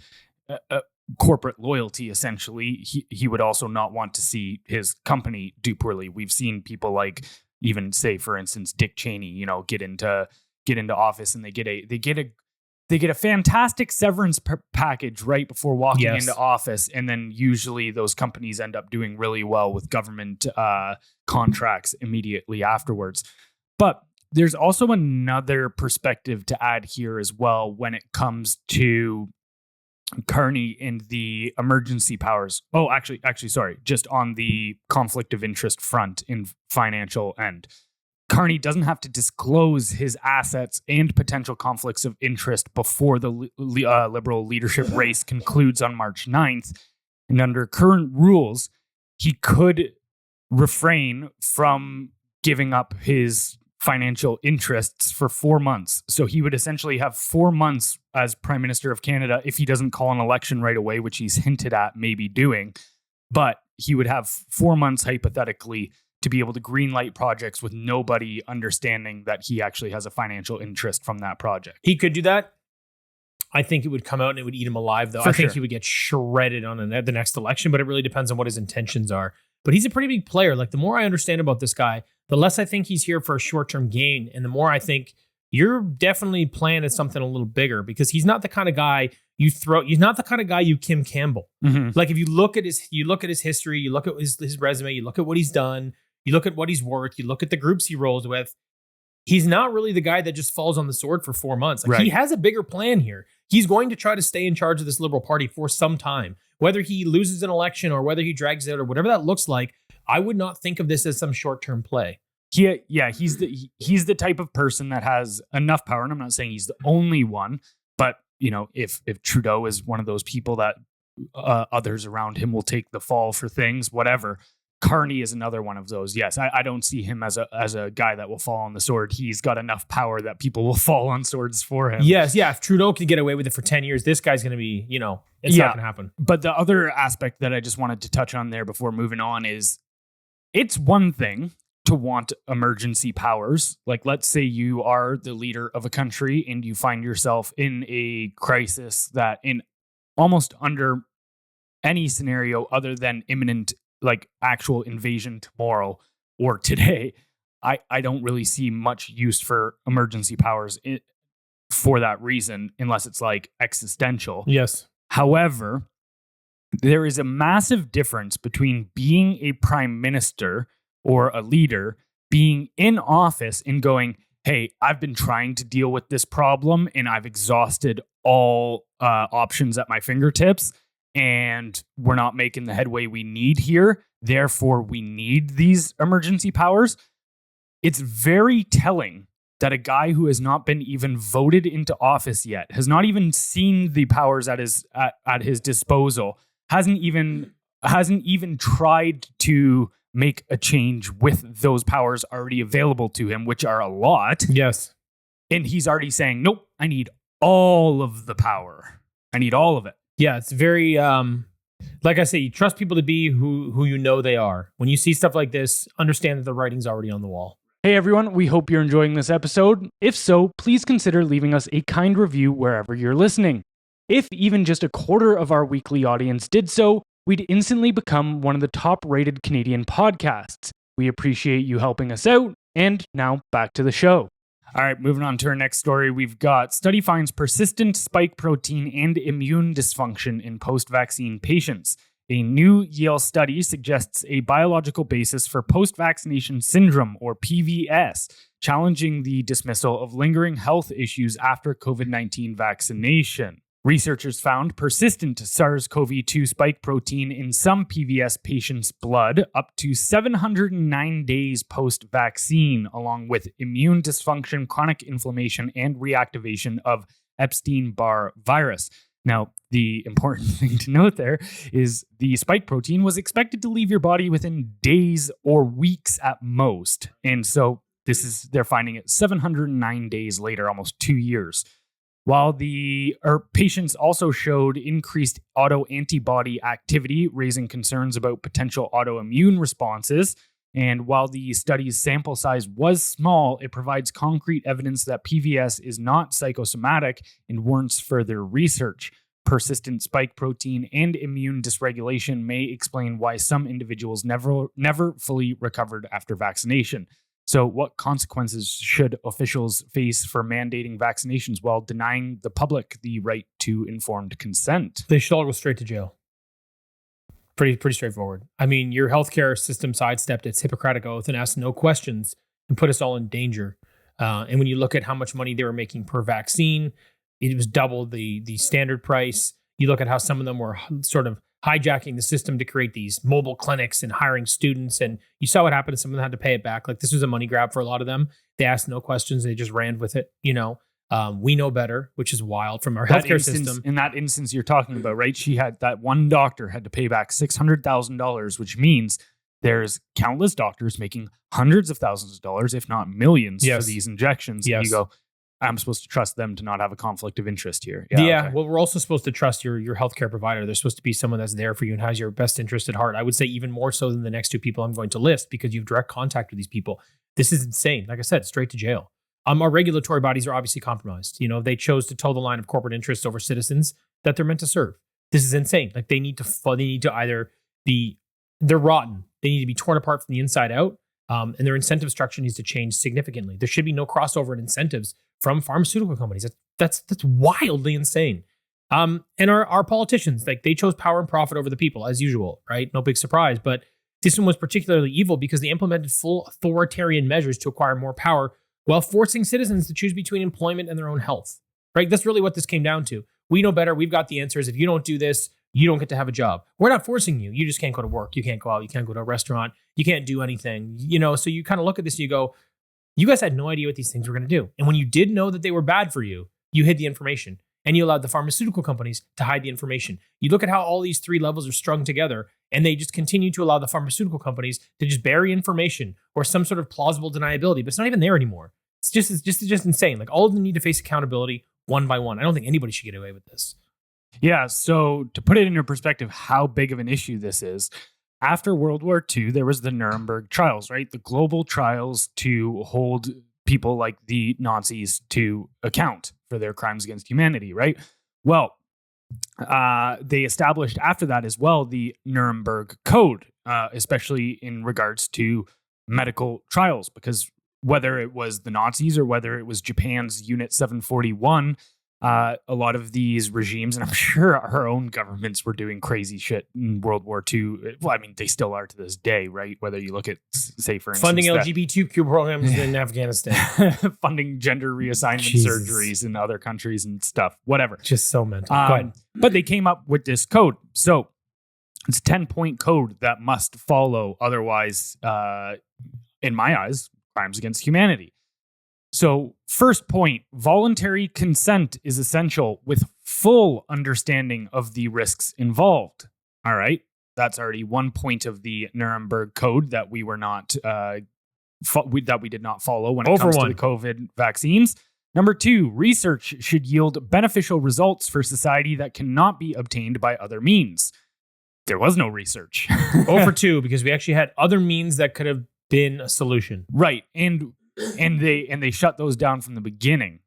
corporate loyalty. Essentially, he would also not want to see his company do poorly. We've seen people like, even say, for instance, Dick Cheney, get into office, and they get a fantastic severance package right before walking into office, and then usually those companies end up doing really well with government contracts immediately afterwards. But there's also another perspective to add here as well when it comes to Carney and the emergency powers. Oh, actually, sorry, just on the conflict of interest front in financial end. Carney doesn't have to disclose his assets and potential conflicts of interest before the Liberal leadership race concludes on March 9th. And under current rules, he could refrain from giving up his financial interests for 4 months. So he would essentially have 4 months as Prime Minister of Canada if he doesn't call an election right away, which he's hinted at maybe doing. But he would have 4 months hypothetically to be able to greenlight projects with nobody understanding that he actually has a financial interest from that project. He could do that. I think it would come out and it would eat him alive, though. I think he would get shredded on the next election, but it really depends on what his intentions are. But he's a pretty big player. Like, the more I understand about this guy, the less I think he's here for a short-term gain, and the more I think you're definitely playing at something a little bigger, because he's not the kind of guy he's not the kind of guy you Kim Campbell. Mm-hmm. Like, if you look at his history, you look at his resume, you look at what he's done, you look at what he's worth, you look at the groups he rolls with, he's not really the guy that just falls on the sword for 4 months. Like, he has a bigger plan here. He's going to try to stay in charge of this Liberal Party for some time. Whether he loses an election or whether he drags it out or whatever that looks like, I would not think of this as some short-term play. He's the type of person that has enough power, and I'm not saying he's the only one, but if Trudeau is one of those people that others around him will take the fall for things, whatever. Carney is another one of those. Yes, I don't see him as a guy that will fall on the sword. He's got enough power that people will fall on swords for him. Yes, yeah. If Trudeau could get away with it for 10 years, this guy's going to be, it's not going to happen. But the other aspect that I just wanted to touch on there before moving on is, it's one thing to want emergency powers. Like, let's say you are the leader of a country and you find yourself in a crisis that, in almost under any scenario other than imminent, like actual invasion tomorrow or today, I don't really see much use for emergency powers for that reason, unless it's like existential. Yes. However, there is a massive difference between being a prime minister or a leader, being in office and going, hey, I've been trying to deal with this problem and I've exhausted all options at my fingertips, and we're not making the headway we need here. Therefore, we need these emergency powers. It's very telling that a guy who has not been even voted into office yet, has not even seen the powers at his disposal, hasn't even tried to make a change with those powers already available to him, which are a lot. Yes. And he's already saying, nope, I need all of the power. I need all of it. Yeah, it's very, like I say, you trust people to be who they are. When you see stuff like this, understand that the writing's already on the wall. Hey everyone, we hope you're enjoying this episode. If so, please consider leaving us a kind review wherever you're listening. If even just a quarter of our weekly audience did so, we'd instantly become one of the top-rated Canadian podcasts. We appreciate you helping us out, and now back to the show. All right, moving on to our next story, we've got study finds persistent spike protein and immune dysfunction in post-vaccine patients. A new Yale study suggests a biological basis for post-vaccination syndrome, or PVS, challenging the dismissal of lingering health issues after COVID-19 vaccination. Researchers found persistent SARS-CoV-2 spike protein in some PVS patients' blood up to 709 days post-vaccine, along with immune dysfunction, chronic inflammation, and reactivation of Epstein-Barr virus. Now, the important thing to note there is the spike protein was expected to leave your body within days or weeks at most. And so they're finding it 709 days later, almost 2 years. While patients also showed increased autoantibody activity, raising concerns about potential autoimmune responses. And while the study's sample size was small, it provides concrete evidence that PVS is not psychosomatic and warrants further research. Persistent spike protein and immune dysregulation may explain why some individuals never fully recovered after vaccination. So what consequences should officials face for mandating vaccinations while denying the public the right to informed consent? They should all go straight to jail. Pretty straightforward. I mean, your healthcare system sidestepped its Hippocratic oath and asked no questions and put us all in danger. And when you look at how much money they were making per vaccine, it was double the standard price. You look at how some of them were sort of hijacking the system to create these mobile clinics and hiring students. And you saw what happened. Some of them had to pay it back. Like, this was a money grab for a lot of them. They asked no questions. They just ran with it. We know better, which is wild from our healthcare system. In that instance you're talking about, right? She had that one doctor had to pay back $600,000, which means there's countless doctors making hundreds of thousands of dollars, if not millions, for these injections. Yes. And you go, I'm supposed to trust them to not have a conflict of interest here. Yeah. Well, we're also supposed to trust your healthcare provider. They're supposed to be someone that's there for you and has your best interest at heart. I would say even more so than the next two people I'm going to list, because you have direct contact with these people. This is insane. Like I said, straight to jail. Our regulatory bodies are obviously compromised. They chose to toe the line of corporate interests over citizens that they're meant to serve. This is insane. Like, they need to either they're rotten. They need to be torn apart from the inside out. And their incentive structure needs to change significantly. There should be no crossover in incentives from pharmaceutical companies. That's wildly insane. And our politicians, like, they chose power and profit over the people, as usual, right? No big surprise. But this one was particularly evil because they implemented full authoritarian measures to acquire more power while forcing citizens to choose between employment and their own health, right? That's really what this came down to. We know better. We've got the answers. If you don't do this, you don't get to have a job. We're not forcing you. You just can't go to work. You can't go out. You can't go to a restaurant. You can't do anything. So you kind of look at this and you go, you guys had no idea what these things were going to do. And when you did know that they were bad for you, you hid the information and you allowed the pharmaceutical companies to hide the information. You look at how all these three levels are strung together, and they just continue to allow the pharmaceutical companies to just bury information or some sort of plausible deniability, but it's not even there anymore. It's just insane. Like, all of them need to face accountability one by one. I don't think anybody should get away with this. Yeah. So to put it into perspective, how big of an issue this is, after World War II, there was the Nuremberg trials, right? The global trials to hold people like the Nazis to account for their crimes against humanity, right? Well, they established after that as well the Nuremberg Code, especially in regards to medical trials, because whether it was the Nazis or whether it was Japan's Unit 741, a lot of these regimes, and I'm sure our own governments were doing crazy shit in World War II. Well, I mean, they still are to this day, right? Whether you look at, say, for instance, funding LGBTQ programs in Afghanistan, funding gender reassignment surgeries in other countries and stuff, whatever. Just so mental. But they came up with this code. So it's a 10-point code that must follow. Otherwise, in my eyes, crimes against humanity. So, first point, voluntary consent is essential with full understanding of the risks involved. All right. That's already one point of the Nuremberg Code that we were not, that we did not follow when it comes to the COVID vaccines. Number 2, research should yield beneficial results for society that cannot be obtained by other means. There was no research. 0 for 2, because we actually had other means that could have been a solution. Right. And they shut those down from the beginning.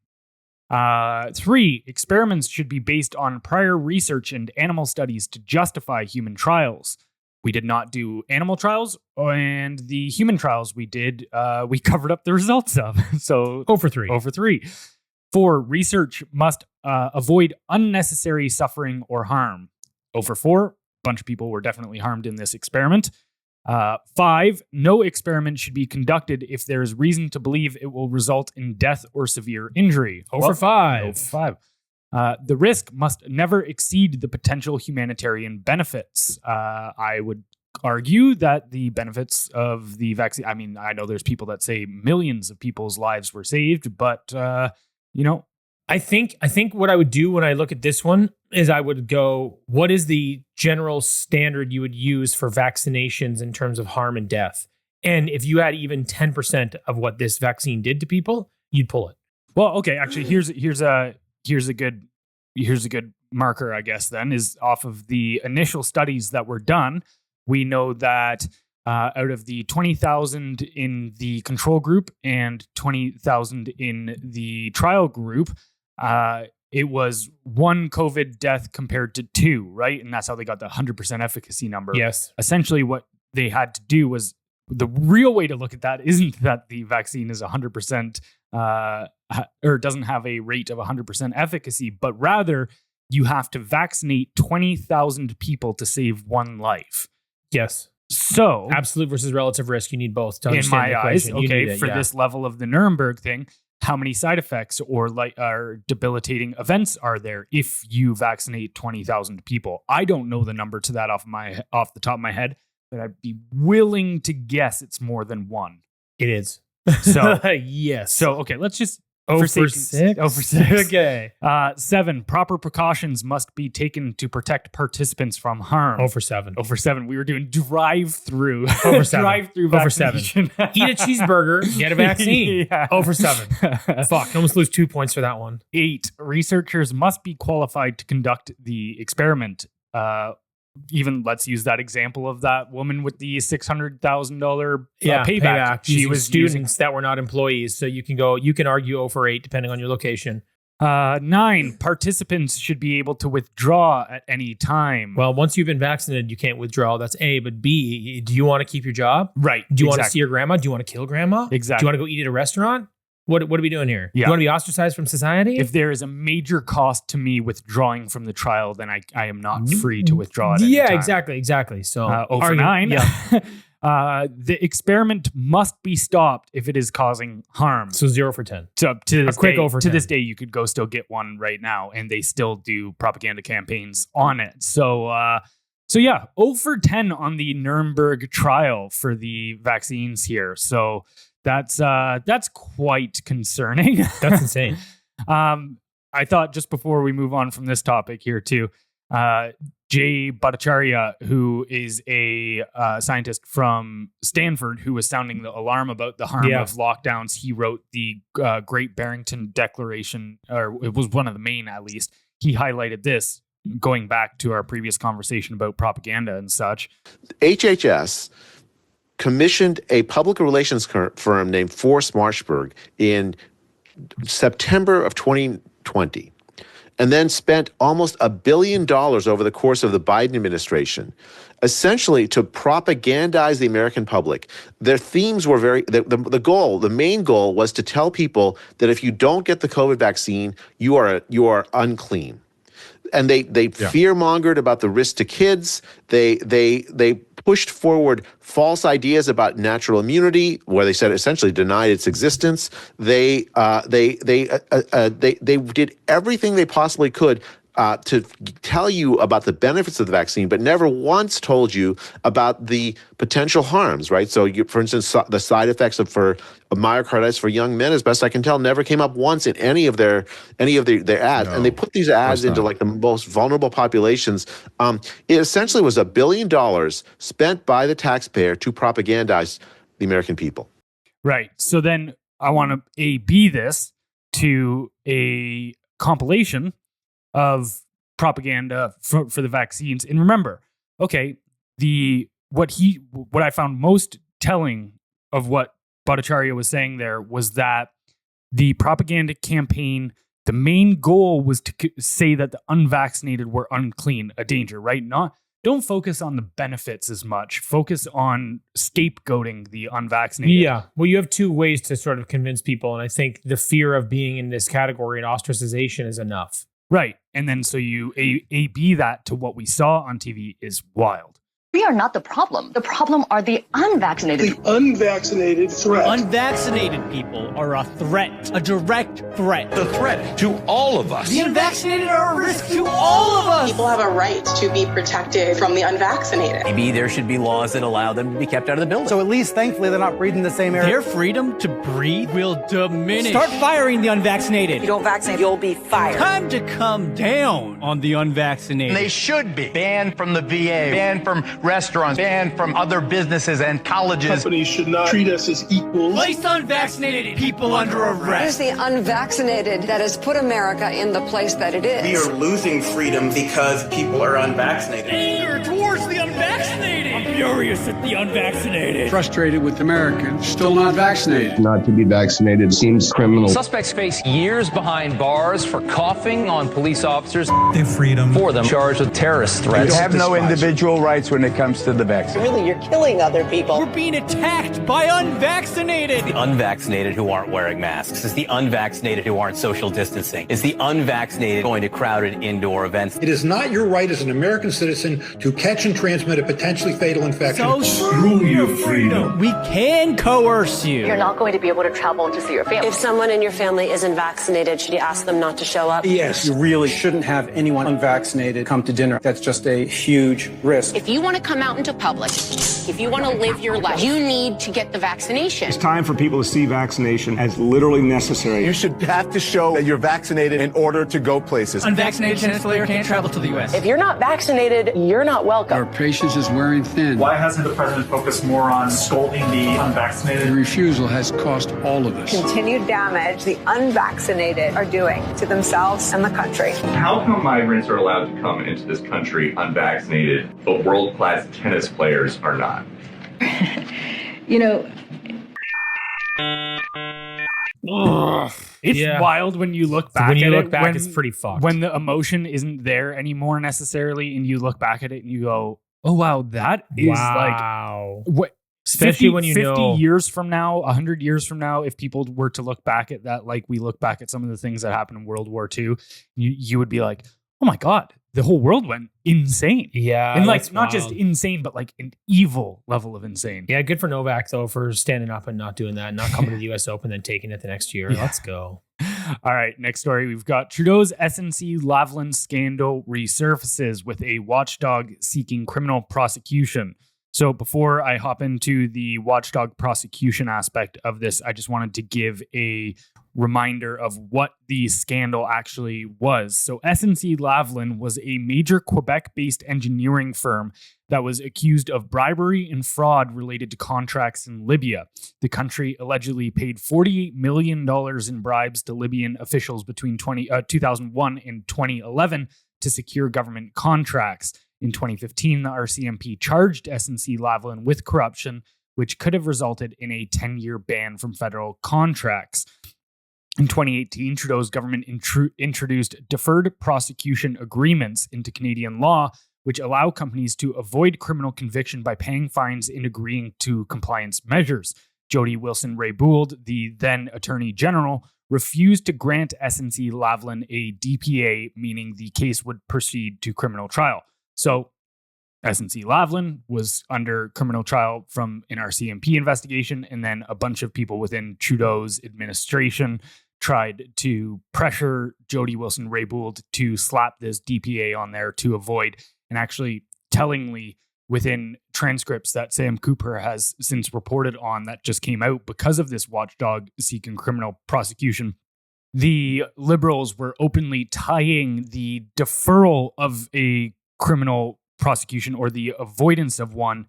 3, experiments should be based on prior research and animal studies to justify human trials. We did not do animal trials, and the human trials we did, we covered up the results of. So 0 for 3. 0 for 3. 4, research must avoid unnecessary suffering or harm. 0 for 4, a bunch of people were definitely harmed in this experiment. 5, no experiment should be conducted if there is reason to believe it will result in death or severe injury. 0 for 5. 0 for 5. The risk must never exceed the potential humanitarian benefits. I would argue that the benefits of the vaccine, I mean, I know there's people that say millions of people's lives were saved, but, I think what I would do when I look at this one is I would go, what is the general standard you would use for vaccinations in terms of harm and death? And if you had even 10% of what this vaccine did to people, you'd pull it. Well, okay, actually, here's a good marker, I guess. Then is off of the initial studies that were done. We know that out of the 20,000 in the control group and 20,000 in the trial group, it was 1 COVID death compared to 2, right? And that's how they got the 100% efficacy number. Yes. Essentially, what they had to do was, the real way to look at that isn't that the vaccine is 100% or doesn't have a rate of 100% efficacy, but rather you have to vaccinate 20,000 people to save 1 life. Yes. So absolute versus relative risk, you need both to in understand my eyes, okay, for this level of the Nuremberg thing, how many side effects or debilitating events are there if you vaccinate 20,000 people? I don't know the number to that off the top of my head, but I'd be willing to guess it's more than 1. It is. So yes. So okay, let's just for 6. Oh, for 6. Okay. 7. Proper precautions must be taken to protect participants from harm. Oh, for 7. Oh, for 7. We were doing drive-through. Over 7. Drive-through Over 7. Eat a cheeseburger, get a vaccine. Yeah. Over 7. Fuck, I almost lose 2 points for that one. 8. Researchers must be qualified to conduct the experiment. Even let's use that example of that woman with the $600,000 payback. She was students that were not employees. So you can argue 0 for 8 depending on your location. 9. Participants should be able to withdraw at any time. Well, once you've been vaccinated, you can't withdraw. That's A. But B, do you want to keep your job? Right. Do you want to see your grandma? Do you want to kill grandma? Exactly. Do you want to go eat at a restaurant? What are we doing here? Yeah. You want to be ostracized from society? If there is a major cost to me withdrawing from the trial, then I am not free to withdraw at any time. Exactly. So 0 for 9. Yeah. The experiment must be stopped if it is causing harm. So 0 for 10. So to this quick day, over to 10. this day, you could go still get one right now, and they still do propaganda campaigns on it. So yeah, 0 for 10 on the Nuremberg trial for the vaccines here. So that's quite concerning. That's insane. I thought just before we move on from this topic here too, Bhattacharya, who is a scientist from Stanford who was sounding the alarm about the harm of lockdowns. He wrote the Great Barrington Declaration, or it was one of the main at least. He highlighted this, going back to our previous conversation about propaganda and such. HHS commissioned a public relations firm named Force Marshburg in September of 2020, and then spent almost $1 billion over the course of the Biden administration, essentially to propagandize the American public. Their themes were the main goal was to tell people that if you don't get the COVID vaccine, you are unclean. And they fear-mongered about the risk to kids. They pushed forward false ideas about natural immunity, where they said essentially denied its existence. They did everything they possibly could to tell you about the benefits of the vaccine, but never once told you about the potential harms, right? So, for instance, the side effects for myocarditis for young men, as best I can tell, never came up once in any of their ads. No, and they put these ads into like the most vulnerable populations. It essentially was $1 billion spent by the taxpayer to propagandize the American people. Right. So then I want to A/B this to a compilation of propaganda for the vaccines. And remember, okay, what I found most telling of what Bhattacharya was saying there was that the propaganda campaign, the main goal was to say that the unvaccinated were unclean, a danger, right? Don't focus on the benefits as much. Focus on scapegoating the unvaccinated. Yeah. Well, you have 2 ways to sort of convince people. And I think the fear of being in this category and ostracization is enough. Right. And then so you A/B that to what we saw on TV is wild. We are not the problem. The problem are the unvaccinated. The unvaccinated threat. Unvaccinated people are a threat, a direct threat. The threat to all of us. The unvaccinated are a risk to all of us. People have a right to be protected from the unvaccinated. Maybe there should be laws that allow them to be kept out of the building. So at least, thankfully, they're not breathing the same air. Their freedom to breathe will diminish. Start firing the unvaccinated. If you don't vaccinate, you'll be fired. Time to come down on the unvaccinated. They should be banned from the VA, banned from restaurants, banned from other businesses and colleges. Companies should not treat us as equals. Place unvaccinated people under arrest. It is the unvaccinated that has put America in the place that it is. We are losing freedom because people are unvaccinated. Anger towards the unvaccinated. I'm furious at the unvaccinated. Frustrated with Americans still not vaccinated. Not to be vaccinated seems criminal. Suspects face years behind bars for coughing on police officers. Their freedom. For them charged with terrorist threats. You have no individual rights when it comes to the vaccine. Really, you're killing other people. We're being attacked by unvaccinated. The unvaccinated who aren't wearing masks. It's the unvaccinated who aren't social distancing. It's the unvaccinated going to crowded indoor events. It is not your right as an American citizen to catch and transmit a potentially fatal infection. So screw your freedom. We can coerce you. You're not going to be able to travel to see your family. If someone in your family isn't vaccinated, should you ask them not to show up? Yes, you really shouldn't have anyone unvaccinated come to dinner. That's just a huge risk. If you want to come out into public, if you want to live your life, you need to get the vaccination. It's time for people to see vaccination as literally necessary. You should have to show that you're vaccinated in order to go places. Unvaccinated tennis player can't travel to the U.S. If you're not vaccinated, you're not welcome. Our patience is wearing thin. Why hasn't the president focused more on scolding the unvaccinated? The refusal has cost all of us. Continued damage the unvaccinated are doing to themselves and the country. How come migrants are allowed to come into this country unvaccinated, but world-class tennis players are not? You know, It's wild when you look back When you at look it. back, it's pretty fucked. When the emotion isn't there anymore necessarily, and you look back at it and you go, oh, wow, that is wow. like... What, Especially 50, when you 50 know... years from now, 100 years from now, if people were to look back at that, like we look back at some of the things that happened in World War II, you would be like, oh my God, the whole world went insane. Yeah. And like, that's not wild. just insane, but like an evil level of insane. Yeah, good for Novak, though, for standing up and not doing that, not coming to the U.S. Open, then taking it the next year. Yeah. Let's go. All right, next story. We've got Trudeau's SNC Lavalin scandal resurfaces with a watchdog seeking criminal prosecution. So before I hop into the watchdog prosecution aspect of this, I just wanted to give a reminder of what the scandal actually was. So SNC Lavalin was a major Quebec-based engineering firm that was accused of bribery and fraud related to contracts in Libya. The country allegedly paid $48 million in bribes to Libyan officials between 2001 and 2011 to secure government contracts. In 2015, the RCMP charged SNC Lavalin with corruption, which could have resulted in a 10-year ban from federal contracts. In 2018, Trudeau's government introduced deferred prosecution agreements into Canadian law, which allow companies to avoid criminal conviction by paying fines and agreeing to compliance measures. Jody Wilson-Raybould, the then Attorney General, refused to grant SNC Lavalin a DPA, meaning the case would proceed to criminal trial. So SNC Lavalin was under criminal trial from an RCMP investigation, and then a bunch of people within Trudeau's administration tried to pressure Jody Wilson-Raybould to slap this DPA on there to avoid. And actually, tellingly, within transcripts that Sam Cooper has since reported on that just came out because of this watchdog seeking criminal prosecution, the Liberals were openly tying the deferral of a criminal prosecution or the avoidance of one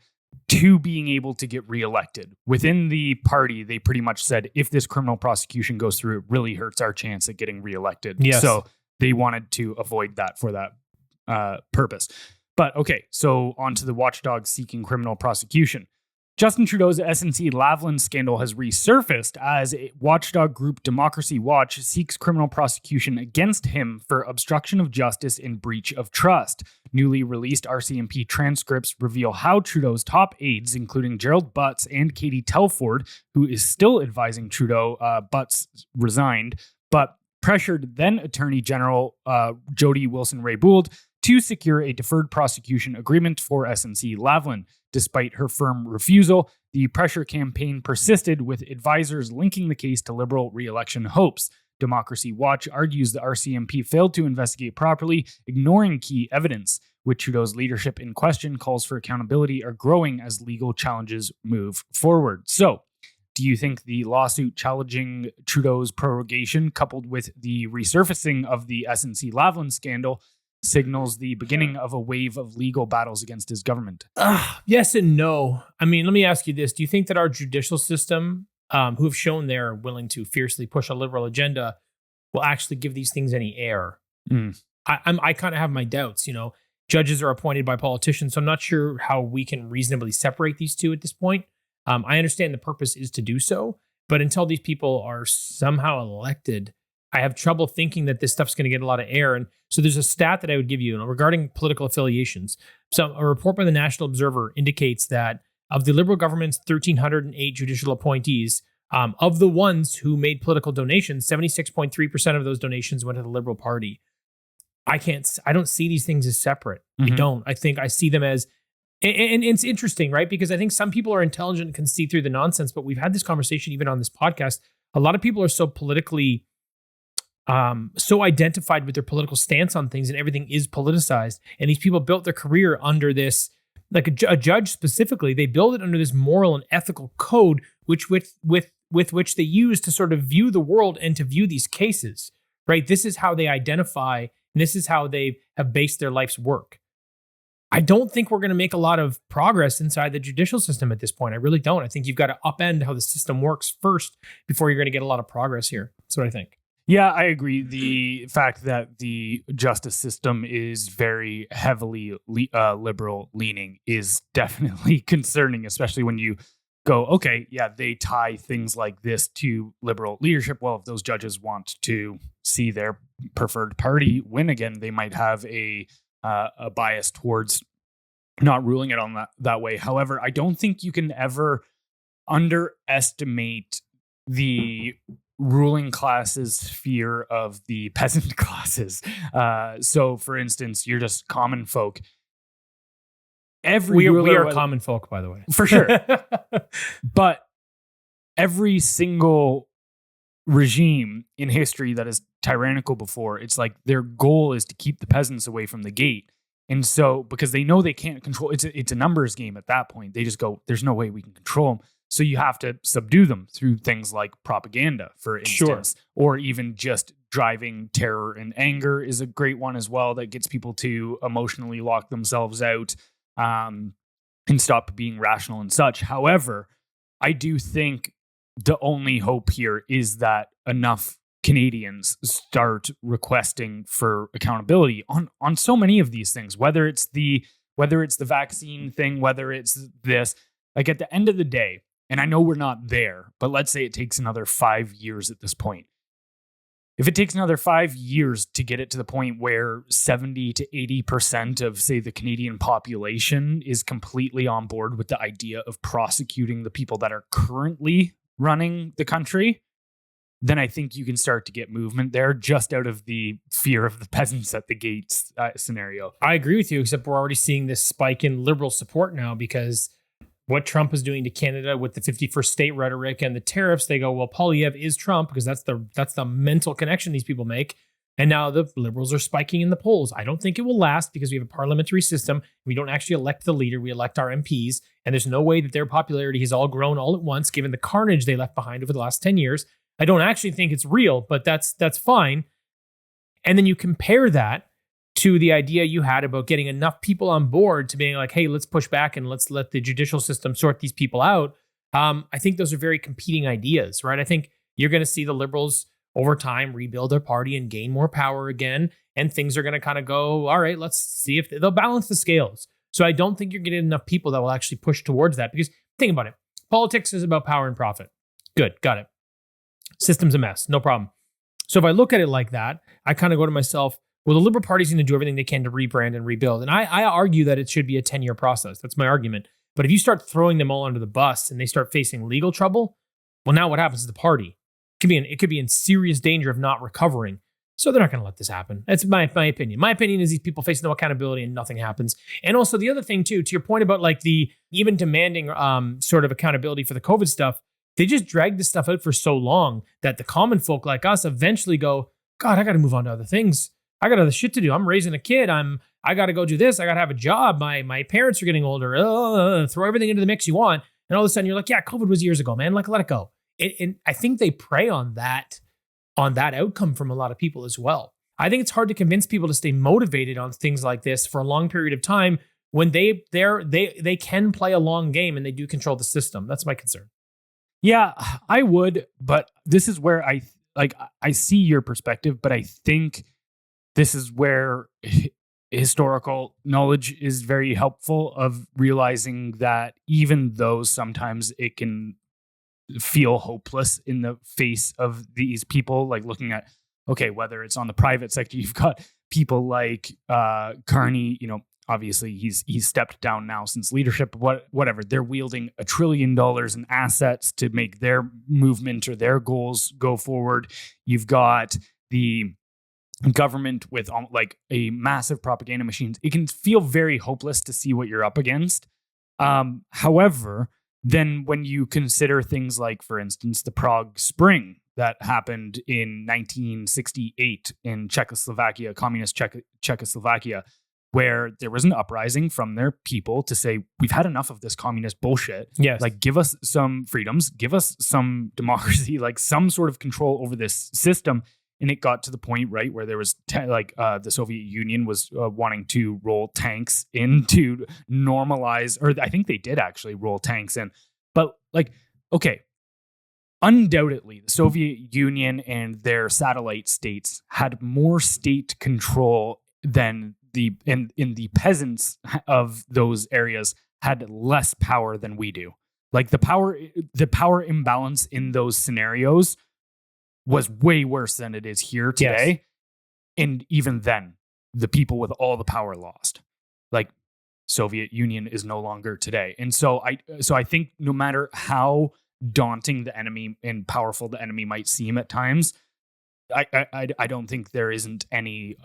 to being able to get reelected. Within the party, they pretty much said, if this criminal prosecution goes through, it really hurts our chance at getting reelected. Yes. So they wanted to avoid that for that purpose. But okay, so on to the watchdog seeking criminal prosecution. Justin Trudeau's SNC Lavalin scandal has resurfaced as a watchdog group Democracy Watch seeks criminal prosecution against him for obstruction of justice and breach of trust. Newly released RCMP transcripts reveal how Trudeau's top aides, including Gerald Butts and Katie Telford, who is still advising Trudeau, Butts resigned, but pressured then Attorney General Jody Wilson-Raybould to secure a deferred prosecution agreement for SNC-Lavalin. Despite her firm refusal, the pressure campaign persisted, with advisors linking the case to Liberal re-election hopes. Democracy Watch argues the RCMP failed to investigate properly, ignoring key evidence. With Trudeau's leadership in question, calls for accountability are growing as legal challenges move forward. So, do you think the lawsuit challenging Trudeau's prorogation, coupled with the resurfacing of the SNC-Lavalin scandal, signals the beginning of a wave of legal battles against his government? Yes and no. I mean, let me ask you this. Do you think that our judicial system, who have shown they're willing to fiercely push a liberal agenda, will actually give these things any air? I kind of have my doubts. You know, judges are appointed by politicians, so I'm not sure how we can reasonably separate these two at this point. I understand the purpose is to do so, but until these people are somehow elected, I have trouble thinking that this stuff's going to get a lot of air. And so there's a stat that I would give you regarding political affiliations. So a report by the National Observer indicates that of the Liberal government's 1,308 judicial appointees, of the ones who made political donations, 76.3% of those donations went to the Liberal Party. I don't see these things as separate. I don't. I think I see them as, and it's interesting, right? Because I think some people are intelligent and can see through the nonsense, but we've had this conversation even on this podcast. A lot of people are so politically, so identified with their political stance on things, and everything is politicized. And these people built their career under this, like a judge specifically, they build it under this moral and ethical code, which with which they use to sort of view the world and to view these cases, right? This is how they identify, and this is how they have based their life's work. I don't think we're going to make a lot of progress inside the judicial system at this point. I really don't. I think you've got to upend how the system works first before you're going to get a lot of progress here. That's what I think. Yeah, I agree. The fact that the justice system is very heavily liberal leaning is definitely concerning, especially when you go, okay, yeah, they tie things like this to liberal leadership. Well, if those judges want to see their preferred party win again, they might have a bias towards not ruling it on that way. However, I don't think you can ever underestimate the ruling class's fear of the peasant classes. So, for instance, you're just common folk. We are common folk, by the way. For sure. But every single regime in history that is tyrannical before, it's like their goal is to keep the peasants away from the gate. And so, because they know they can't control, it's a numbers game at that point. They just go, there's no way we can control them. So you have to subdue them through things like propaganda, for instance, or even just driving terror and anger is a great one as well that gets people to emotionally lock themselves out and stop being rational and such. However, I do think the only hope here is that enough Canadians start requesting for accountability on so many of these things, whether it's the vaccine thing, whether it's this, like at the end of the day, and I know we're not there, but let's say it takes another 5 years at this point. If it takes another 5 years to get it to the point where 70 to 80% of, say, the Canadian population is completely on board with the idea of prosecuting the people that are currently running the country, then I think you can start to get movement there just out of the fear of the peasants at the gates scenario. I agree with you, except we're already seeing this spike in liberal support now because what Trump is doing to Canada with the 51st state rhetoric and the tariffs, they go, well, Poilievre is Trump because that's the mental connection these people make. And now the liberals are spiking in the polls. I don't think it will last because we have a parliamentary system. We don't actually elect the leader. We elect our MPs. And there's no way that their popularity has all grown all at once, given the carnage they left behind over the last 10 years. I don't actually think it's real, but that's fine. And then you compare that to the idea you had about getting enough people on board to being like, hey, let's push back and let's let the judicial system sort these people out. I think those are very competing ideas, right? I think you're going to see the liberals over time rebuild their party and gain more power again. And things are going to kind of go, all right, let's see if they'll balance the scales. So I don't think you're getting enough people that will actually push towards that because think about it. Politics is about power and profit. Good. Got it. System's a mess. No problem. So if I look at it like that, I kind of go to myself, well, the Liberal Party's going to do everything they can to rebrand and rebuild. And I argue that it should be a 10-year process. That's my argument. But if you start throwing them all under the bus and they start facing legal trouble, well, now what happens to the party? It could be in serious danger of not recovering. So they're not going to let this happen. That's my opinion. My opinion is these people face no accountability and nothing happens. And also the other thing too, to your point about like the even demanding sort of accountability for the COVID stuff, they just drag this stuff out for so long that the common folk like us eventually go, God, I got to move on to other things. I got other shit to do. I'm raising a kid. I got to go do this. I got to have a job. My parents are getting older. Throw everything into the mix you want. And all of a sudden you're like, yeah, COVID was years ago, man. Like, let it go. And I think they prey on that outcome from a lot of people as well. I think it's hard to convince people to stay motivated on things like this for a long period of time when they can play a long game and they do control the system. That's my concern. Yeah, I would, but this is where I see your perspective, but I think this is where historical knowledge is very helpful of realizing that even though sometimes it can feel hopeless in the face of these people, like looking at, okay, whether it's on the private sector, you've got people like Carney, obviously he's stepped down now since leadership, whatever. They're wielding $1 trillion in assets to make their movement or their goals go forward. You've got the government with like a massive propaganda machine. It can feel very hopeless to see what you're up against. However, then when you consider things like, for instance, the Prague Spring that happened in 1968 in Czechoslovakia, communist Czechoslovakia, where there was an uprising from their people to say, we've had enough of this communist bullshit. Yes. Like, give us some freedoms, give us some democracy, like some sort of control over this system. And it got to the point, right, where there was the Soviet Union was wanting to roll tanks in to normalize, or I think they did actually roll tanks in. But like, okay, undoubtedly, the Soviet Union and their satellite states had more state control than in the peasants of those areas had less power than we do. Like the power imbalance in those scenarios was way worse than it is here today. Yes. And even then, the people with all the power lost. Like Soviet Union is no longer today. And so I think no matter how daunting the enemy and powerful the enemy might seem at times, I don't think there isn't any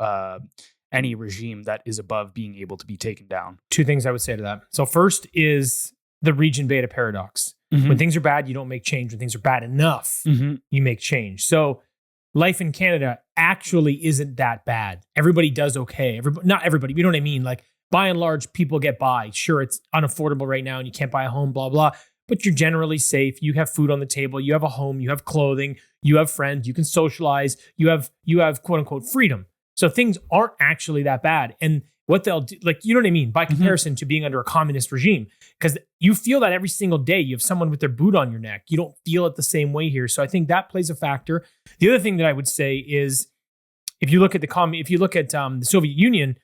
regime that is above being able to be taken down. Two things I would say to that. So first is the region beta paradox. Mm-hmm. When things are bad, you don't make change. When things are bad enough, you make change. So life in Canada actually isn't that bad. Everybody does okay. Not everybody, you know what I mean? Like by and large, people get by. Sure, it's unaffordable right now and you can't buy a home, blah, blah, but you're generally safe. You have food on the table. You have a home. You have clothing. You have friends. You can socialize. You have quote unquote freedom. So things aren't actually that bad. And what they'll do, like, you know what I mean? By comparison to being under a communist regime, because you feel that every single day you have someone with their boot on your neck. You don't feel it the same way here. So I think that plays a factor. The other thing that I would say is if you look at the Soviet Union,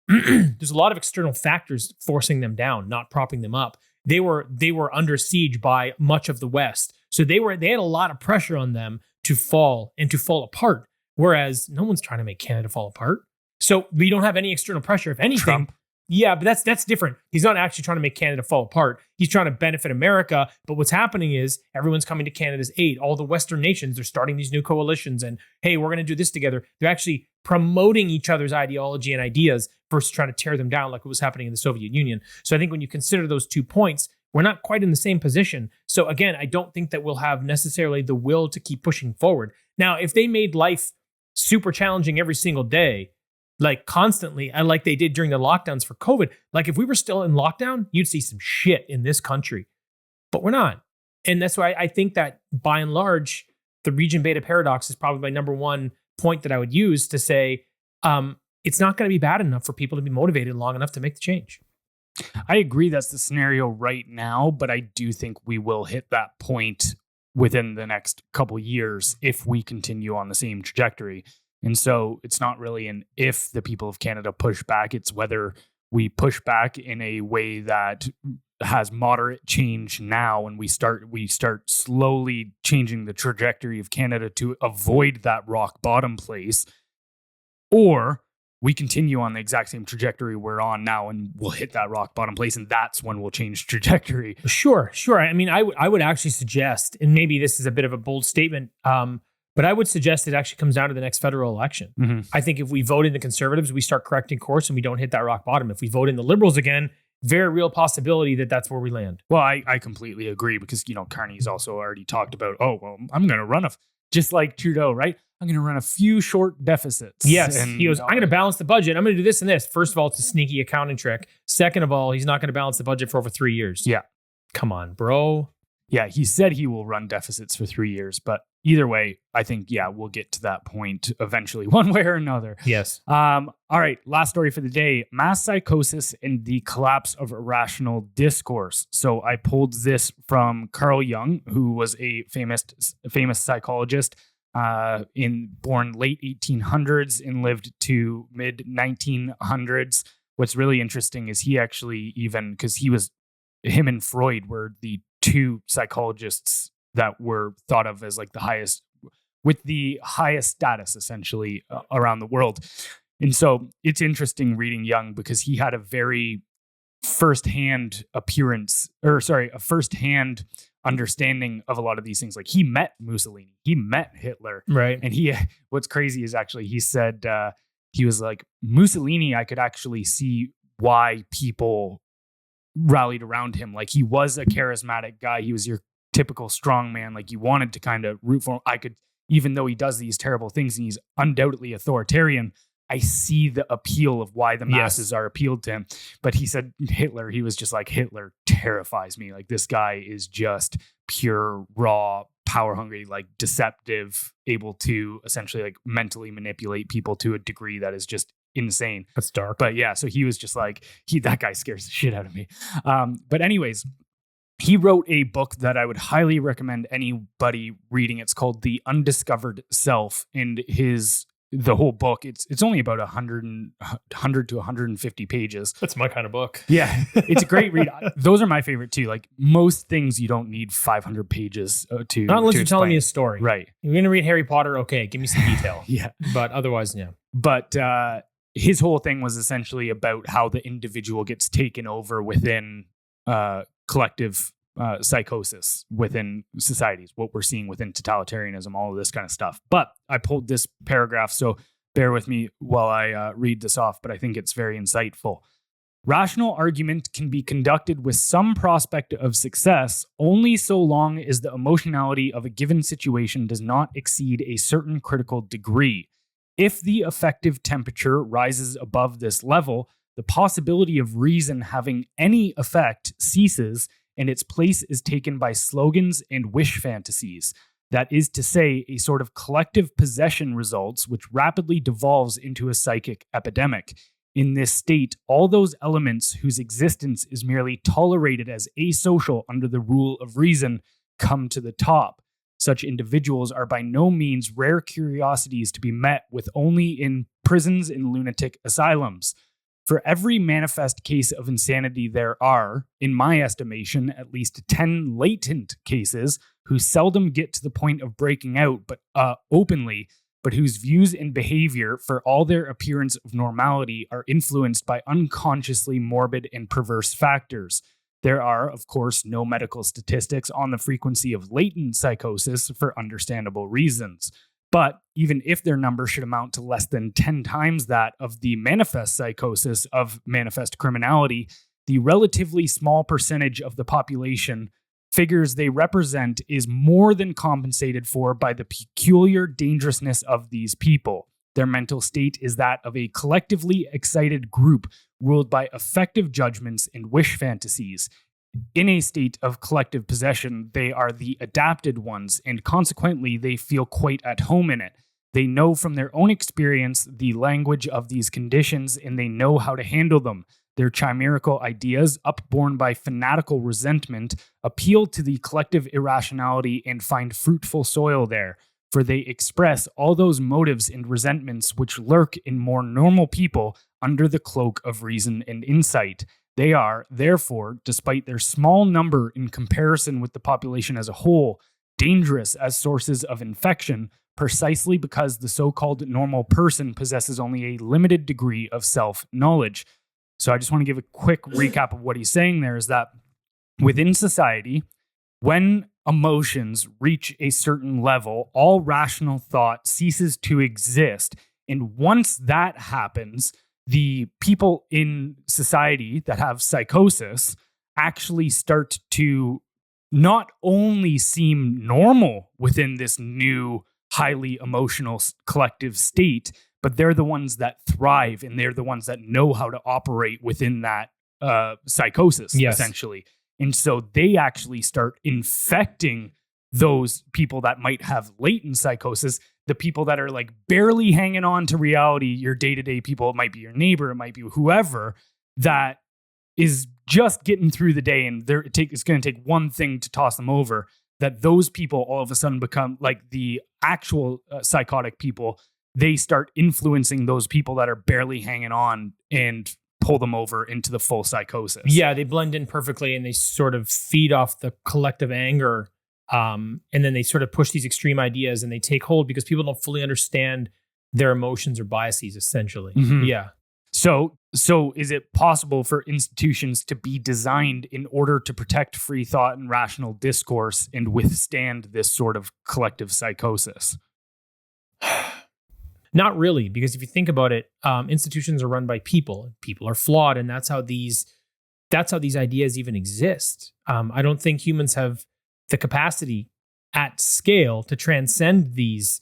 there's a lot of external factors forcing them down, not propping them up. They were under siege by much of the West. So they had a lot of pressure on them to fall and to fall apart. Whereas no one's trying to make Canada fall apart. So we don't have any external pressure. If anything, Trump. Yeah, but that's different. He's not actually trying to make Canada fall apart. He's trying to benefit America. But what's happening is everyone's coming to Canada's aid. All the Western nations, they're starting these new coalitions and, hey, we're going to do this together. They're actually promoting each other's ideology and ideas versus trying to tear them down like what was happening in the Soviet Union. So I think when you consider those 2 points, we're not quite in the same position. So again, I don't think that we'll have necessarily the will to keep pushing forward. Now, if they made life super challenging every single day, like constantly, and like they did during the lockdowns for COVID, like if we were still in lockdown, you'd see some shit in this country, but we're not. And that's why I think that by and large, the region beta paradox is probably my number one point that I would use to say, it's not going to be bad enough for people to be motivated long enough to make the change. I agree that's the scenario right now, but I do think we will hit that point within the next couple years if we continue on the same trajectory. And so it's not really an if the people of Canada push back, it's whether we push back in a way that has moderate change now and we start slowly changing the trajectory of Canada to avoid that rock bottom place, or we continue on the exact same trajectory we're on now and we'll hit that rock bottom place and that's when we'll change trajectory. Sure. I mean, I would actually suggest, and maybe this is a bit of a bold statement, But I would suggest it actually comes down to the next federal election. Mm-hmm. I think if we vote in the Conservatives, we start correcting course and we don't hit that rock bottom. If we vote in the Liberals again, very real possibility that that's where we land. Well, I completely agree because, Carney's also already talked about, I'm going to run just like Trudeau, right? I'm going to run a few short deficits. Yes. And, he goes, I'm going to balance the budget. I'm going to do this and this. First of all, it's a sneaky accounting trick. Second of all, he's not going to balance the budget for over 3 years. Yeah. Come on, bro. Yeah, he said he will run deficits for 3 years, but either way, I think, we'll get to that point eventually, one way or another. Yes. All right, last story for the day, Mass-Psychosis and the collapse of irrational discourse. So I pulled this from Carl Jung, who was a famous psychologist, born late 1800s and lived to mid 1900s. What's really interesting is he actually because him and Freud were the two psychologists that were thought of as like the highest status essentially around the world. And so it's interesting reading Jung because he had a very firsthand understanding of a lot of these things. Like he met Mussolini, he met Hitler. Right. And what's crazy is actually he said, he was like, Mussolini, I could actually see why people rallied around him. Like he was a charismatic guy. He was your typical strong man. Like you wanted to kind of root for him. Even though he does these terrible things and he's undoubtedly authoritarian, I see the appeal of why the masses are appealed to him. But he said Hitler, he was just like, Hitler terrifies me. Like this guy is just pure, raw, power hungry, like deceptive, able to essentially like mentally manipulate people to a degree that is just insane. That's dark. But yeah, so he was just like, that guy scares the shit out of me. But anyways, he wrote a book that I would highly recommend anybody reading. It's called The Undiscovered Self. And the whole book, it's only about 100 to 150 pages. That's my kind of book. Yeah, it's a great read. Those are my favorite too. Like most things, you don't need 500 pages to not unless to you're telling me a story. Right. You're going to read Harry Potter. Okay, give me some detail. Yeah. But otherwise, yeah. But his whole thing was essentially about how the individual gets taken over within collective psychosis within societies, what we're seeing within totalitarianism, all of this kind of stuff. But I pulled this paragraph, so bear with me while I read this off, but I think it's very insightful. Rational argument can be conducted with some prospect of success only so long as the emotionality of a given situation does not exceed a certain critical degree. If the effective temperature rises above this level, the possibility of reason having any effect ceases and its place is taken by slogans and wish fantasies. That is to say, a sort of collective possession results, which rapidly devolves into a psychic epidemic. In this state, all those elements whose existence is merely tolerated as asocial under the rule of reason come to the top. Such individuals are by no means rare curiosities to be met with only in prisons and lunatic asylums. For every manifest case of insanity, there are, in my estimation, at least 10 latent cases who seldom get to the point of breaking out, but openly, but whose views and behavior, for all their appearance of normality, are influenced by unconsciously morbid and perverse factors. There are, of course, no medical statistics on the frequency of latent psychosis for understandable reasons. But even if their number should amount to less than 10 times that of the manifest psychosis of manifest criminality, the relatively small percentage of the population figures they represent is more than compensated for by the peculiar dangerousness of these people. Their mental state is that of a collectively excited group ruled by affective judgments and wish fantasies. In a state of collective possession, they are the adapted ones, and consequently, they feel quite at home in it. They know from their own experience the language of these conditions, and they know how to handle them. Their chimerical ideas, upborne by fanatical resentment, appeal to the collective irrationality and find fruitful soil there, for they express all those motives and resentments which lurk in more normal people under the cloak of reason and insight. They are, therefore, despite their small number in comparison with the population as a whole, dangerous as sources of infection, precisely because the so-called normal person possesses only a limited degree of self-knowledge. So I just want to give a quick recap of what he's saying there is that within society, when emotions reach a certain level, all rational thought ceases to exist. And once that happens, the people in society that have psychosis actually start to not only seem normal within this new, highly emotional collective state, but they're the ones that thrive and they're the ones that know how to operate within that psychosis, essentially. And so they actually start infecting those people that might have latent psychosis, the people that are like barely hanging on to reality, your day-to-day people. It might be your neighbor, it might be whoever that is just getting through the day, and it's going to take one thing to toss them over, that those people all of a sudden become like the actual psychotic people. They start influencing those people that are barely hanging on and pull them over into the full psychosis. Yeah, they blend in perfectly and they sort of feed off the collective anger. And then they sort of push these extreme ideas and they take hold because people don't fully understand their emotions or biases, essentially. Mm-hmm. Yeah. So is it possible for institutions to be designed in order to protect free thought and rational discourse and withstand this sort of collective psychosis? Not really, because if you think about it, institutions are run by people. People are flawed, and that's how these ideas even exist. I don't think humans have the capacity at scale to transcend these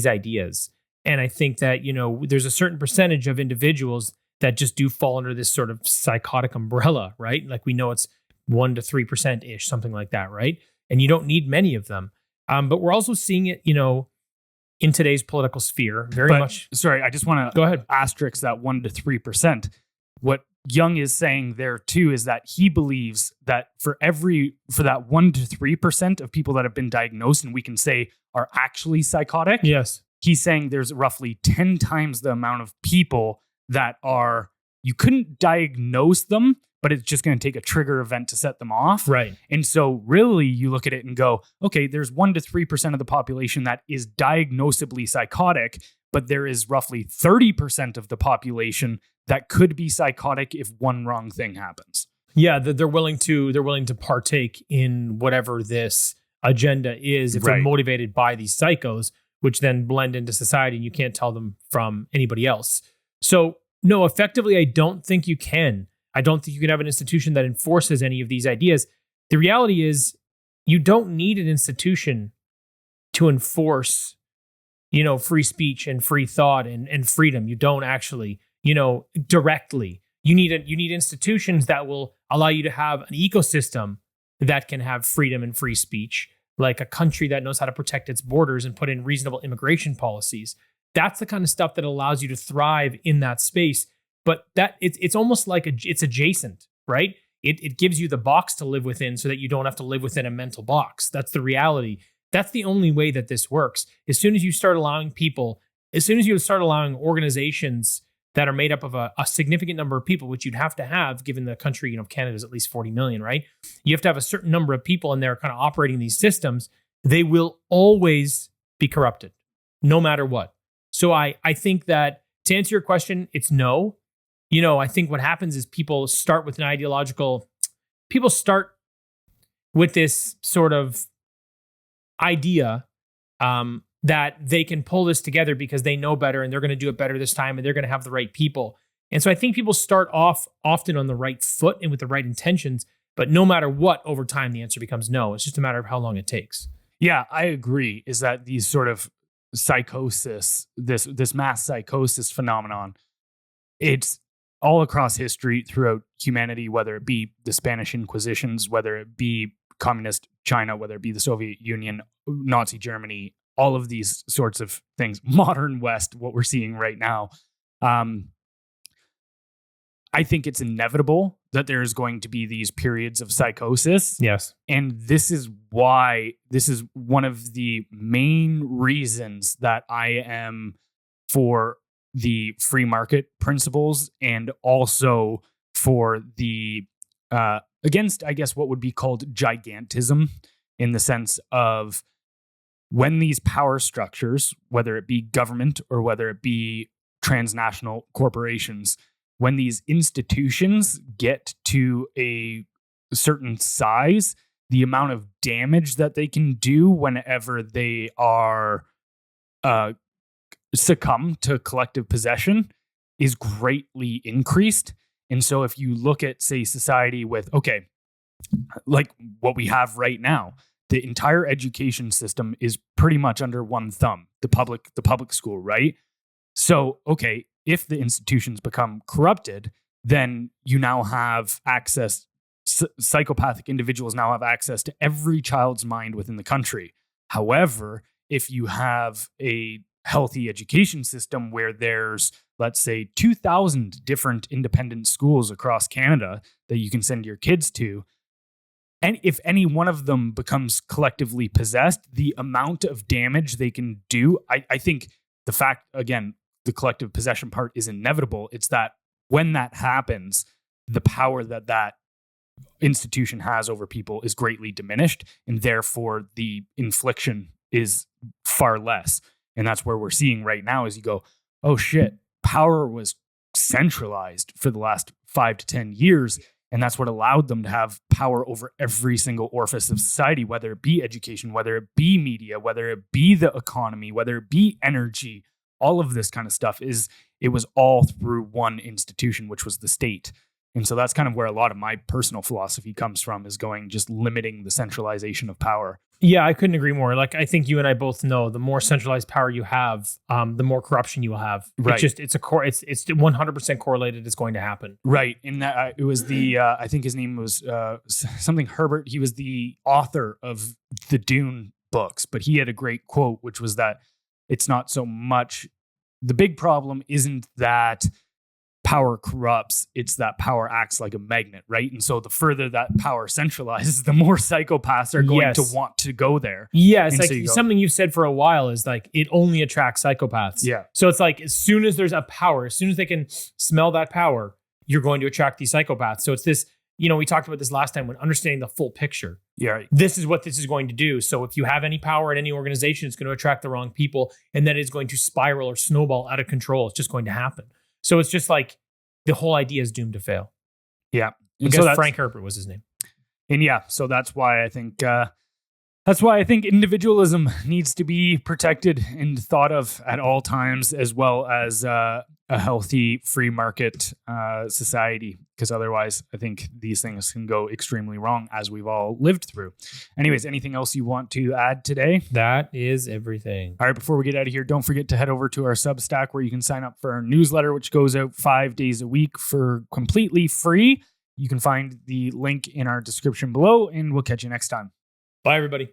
ideas. And I think that, there's a certain percentage of individuals that just do fall under this sort of psychotic umbrella, right? Like we know it's 1 to 3% ish, something like that, right? And you don't need many of them. But we're also seeing it, in today's political sphere, very much. Sorry, I just want to go ahead. Asterisk that 1 to 3%. What Young is saying there too is that he believes that for that 1 to 3% of people that have been diagnosed and we can say are actually psychotic. Yes. He's saying there's roughly 10 times the amount of people that you couldn't diagnose them, but it's just going to take a trigger event to set them off. Right. And so really you look at it and go, okay, there's 1 to 3% of the population that is diagnosably psychotic, but there is roughly 30% of the population that could be psychotic if one wrong thing happens. Yeah, they're willing to partake in whatever this agenda is if they're motivated by these psychos, which then blend into society and you can't tell them from anybody else. So no, effectively, I don't think you can. I don't think you can have an institution that enforces any of these ideas. The reality is you don't need an institution to enforce, free speech and free thought and freedom. You don't actually, directly. You need institutions that will allow you to have an ecosystem that can have freedom and free speech, like a country that knows how to protect its borders and put in reasonable immigration policies. That's the kind of stuff that allows you to thrive in that space. But that it's almost like it's adjacent, right? It gives you the box to live within so that you don't have to live within a mental box. That's the reality. That's the only way that this works. As soon as you start allowing organizations that are made up of a significant number of people, which you'd have to have, given the country, Canada is at least 40 million, right? You have to have a certain number of people in there kind of operating these systems. They will always be corrupted, no matter what. So I think that to answer your question, it's no. I think what happens is people start with this sort of idea that they can pull this together because they know better and they're going to do it better this time and they're going to have the right people. And so I think people start off often on the right foot and with the right intentions, but no matter what, over time, the answer becomes no. It's just a matter of how long it takes. Yeah, I agree. Is that these sort of psychosis, this mass psychosis phenomenon, it's all across history throughout humanity, whether it be the Spanish Inquisitions, whether it be communist China, whether it be the Soviet Union, Nazi Germany, all of these sorts of things, modern West, what we're seeing right now. I think it's inevitable that there's going to be these periods of psychosis. Yes. And this is one of the main reasons that I am for the free market principles and also for the against, I guess, what would be called gigantism, in the sense of when these power structures, whether it be government or whether it be transnational corporations, when these institutions get to a certain size, the amount of damage that they can do whenever they are succumb to collective possession is greatly increased. And so if you look at, say, society with, okay, like what we have right now, the entire education system is pretty much under one thumb, the public school, right? So, okay, if the institutions become corrupted, then you now have access, psychopathic individuals now have access to every child's mind within the country. However, if you have a healthy education system where there's, let's say, 2,000 different independent schools across Canada that you can send your kids to, and if any one of them becomes collectively possessed, the amount of damage they can do, I think the fact, again, the collective possession part is inevitable. It's that when that happens, the power that that institution has over people is greatly diminished, and therefore the infliction is far less. And that's where we're seeing right now is you go, oh shit, power was centralized for the last 5 to 10 years. And that's what allowed them to have power over every single orifice of society, whether it be education, whether it be media, whether it be the economy, whether it be energy, all of this kind of stuff it was all through one institution, which was the state. And so that's kind of where a lot of my personal philosophy comes from, is going just limiting the centralization of power. Yeah, I couldn't agree more. Like, I think you and I both know the more centralized power you have, the more corruption you will have. Right. It's 100% correlated. It's going to happen. Right. And that it was the, I think his name was something Herbert. He was the author of the Dune books, but he had a great quote, which was that it's not so much, the big problem isn't that power corrupts, it's that power acts like a magnet, right? And so the further that power centralizes, the more psychopaths are going to want to go there. Yeah, it's and like so something you've said for a while is like, it only attracts psychopaths. Yeah. So it's like, as soon as there's a power, as soon as they can smell that power, you're going to attract these psychopaths. So it's this, we talked about this last time when understanding the full picture. Yeah. Right. This is what this is going to do. So if you have any power in any organization, it's going to attract the wrong people, and then it's going to spiral or snowball out of control. It's just going to happen. So it's just like the whole idea is doomed to fail. Yeah. Because so Frank Herbert was his name. And yeah, so that's why I think individualism needs to be protected and thought of at all times, as well as a healthy free market society, because otherwise I think these things can go extremely wrong, as we've all lived through. Anyways, anything else you want to add today? That is everything. All right, before we get out of here, don't forget to head over to our Substack, where you can sign up for our newsletter, which goes out 5 days a week for completely free. You can find the link in our description below, and we'll catch you next time. Bye, everybody.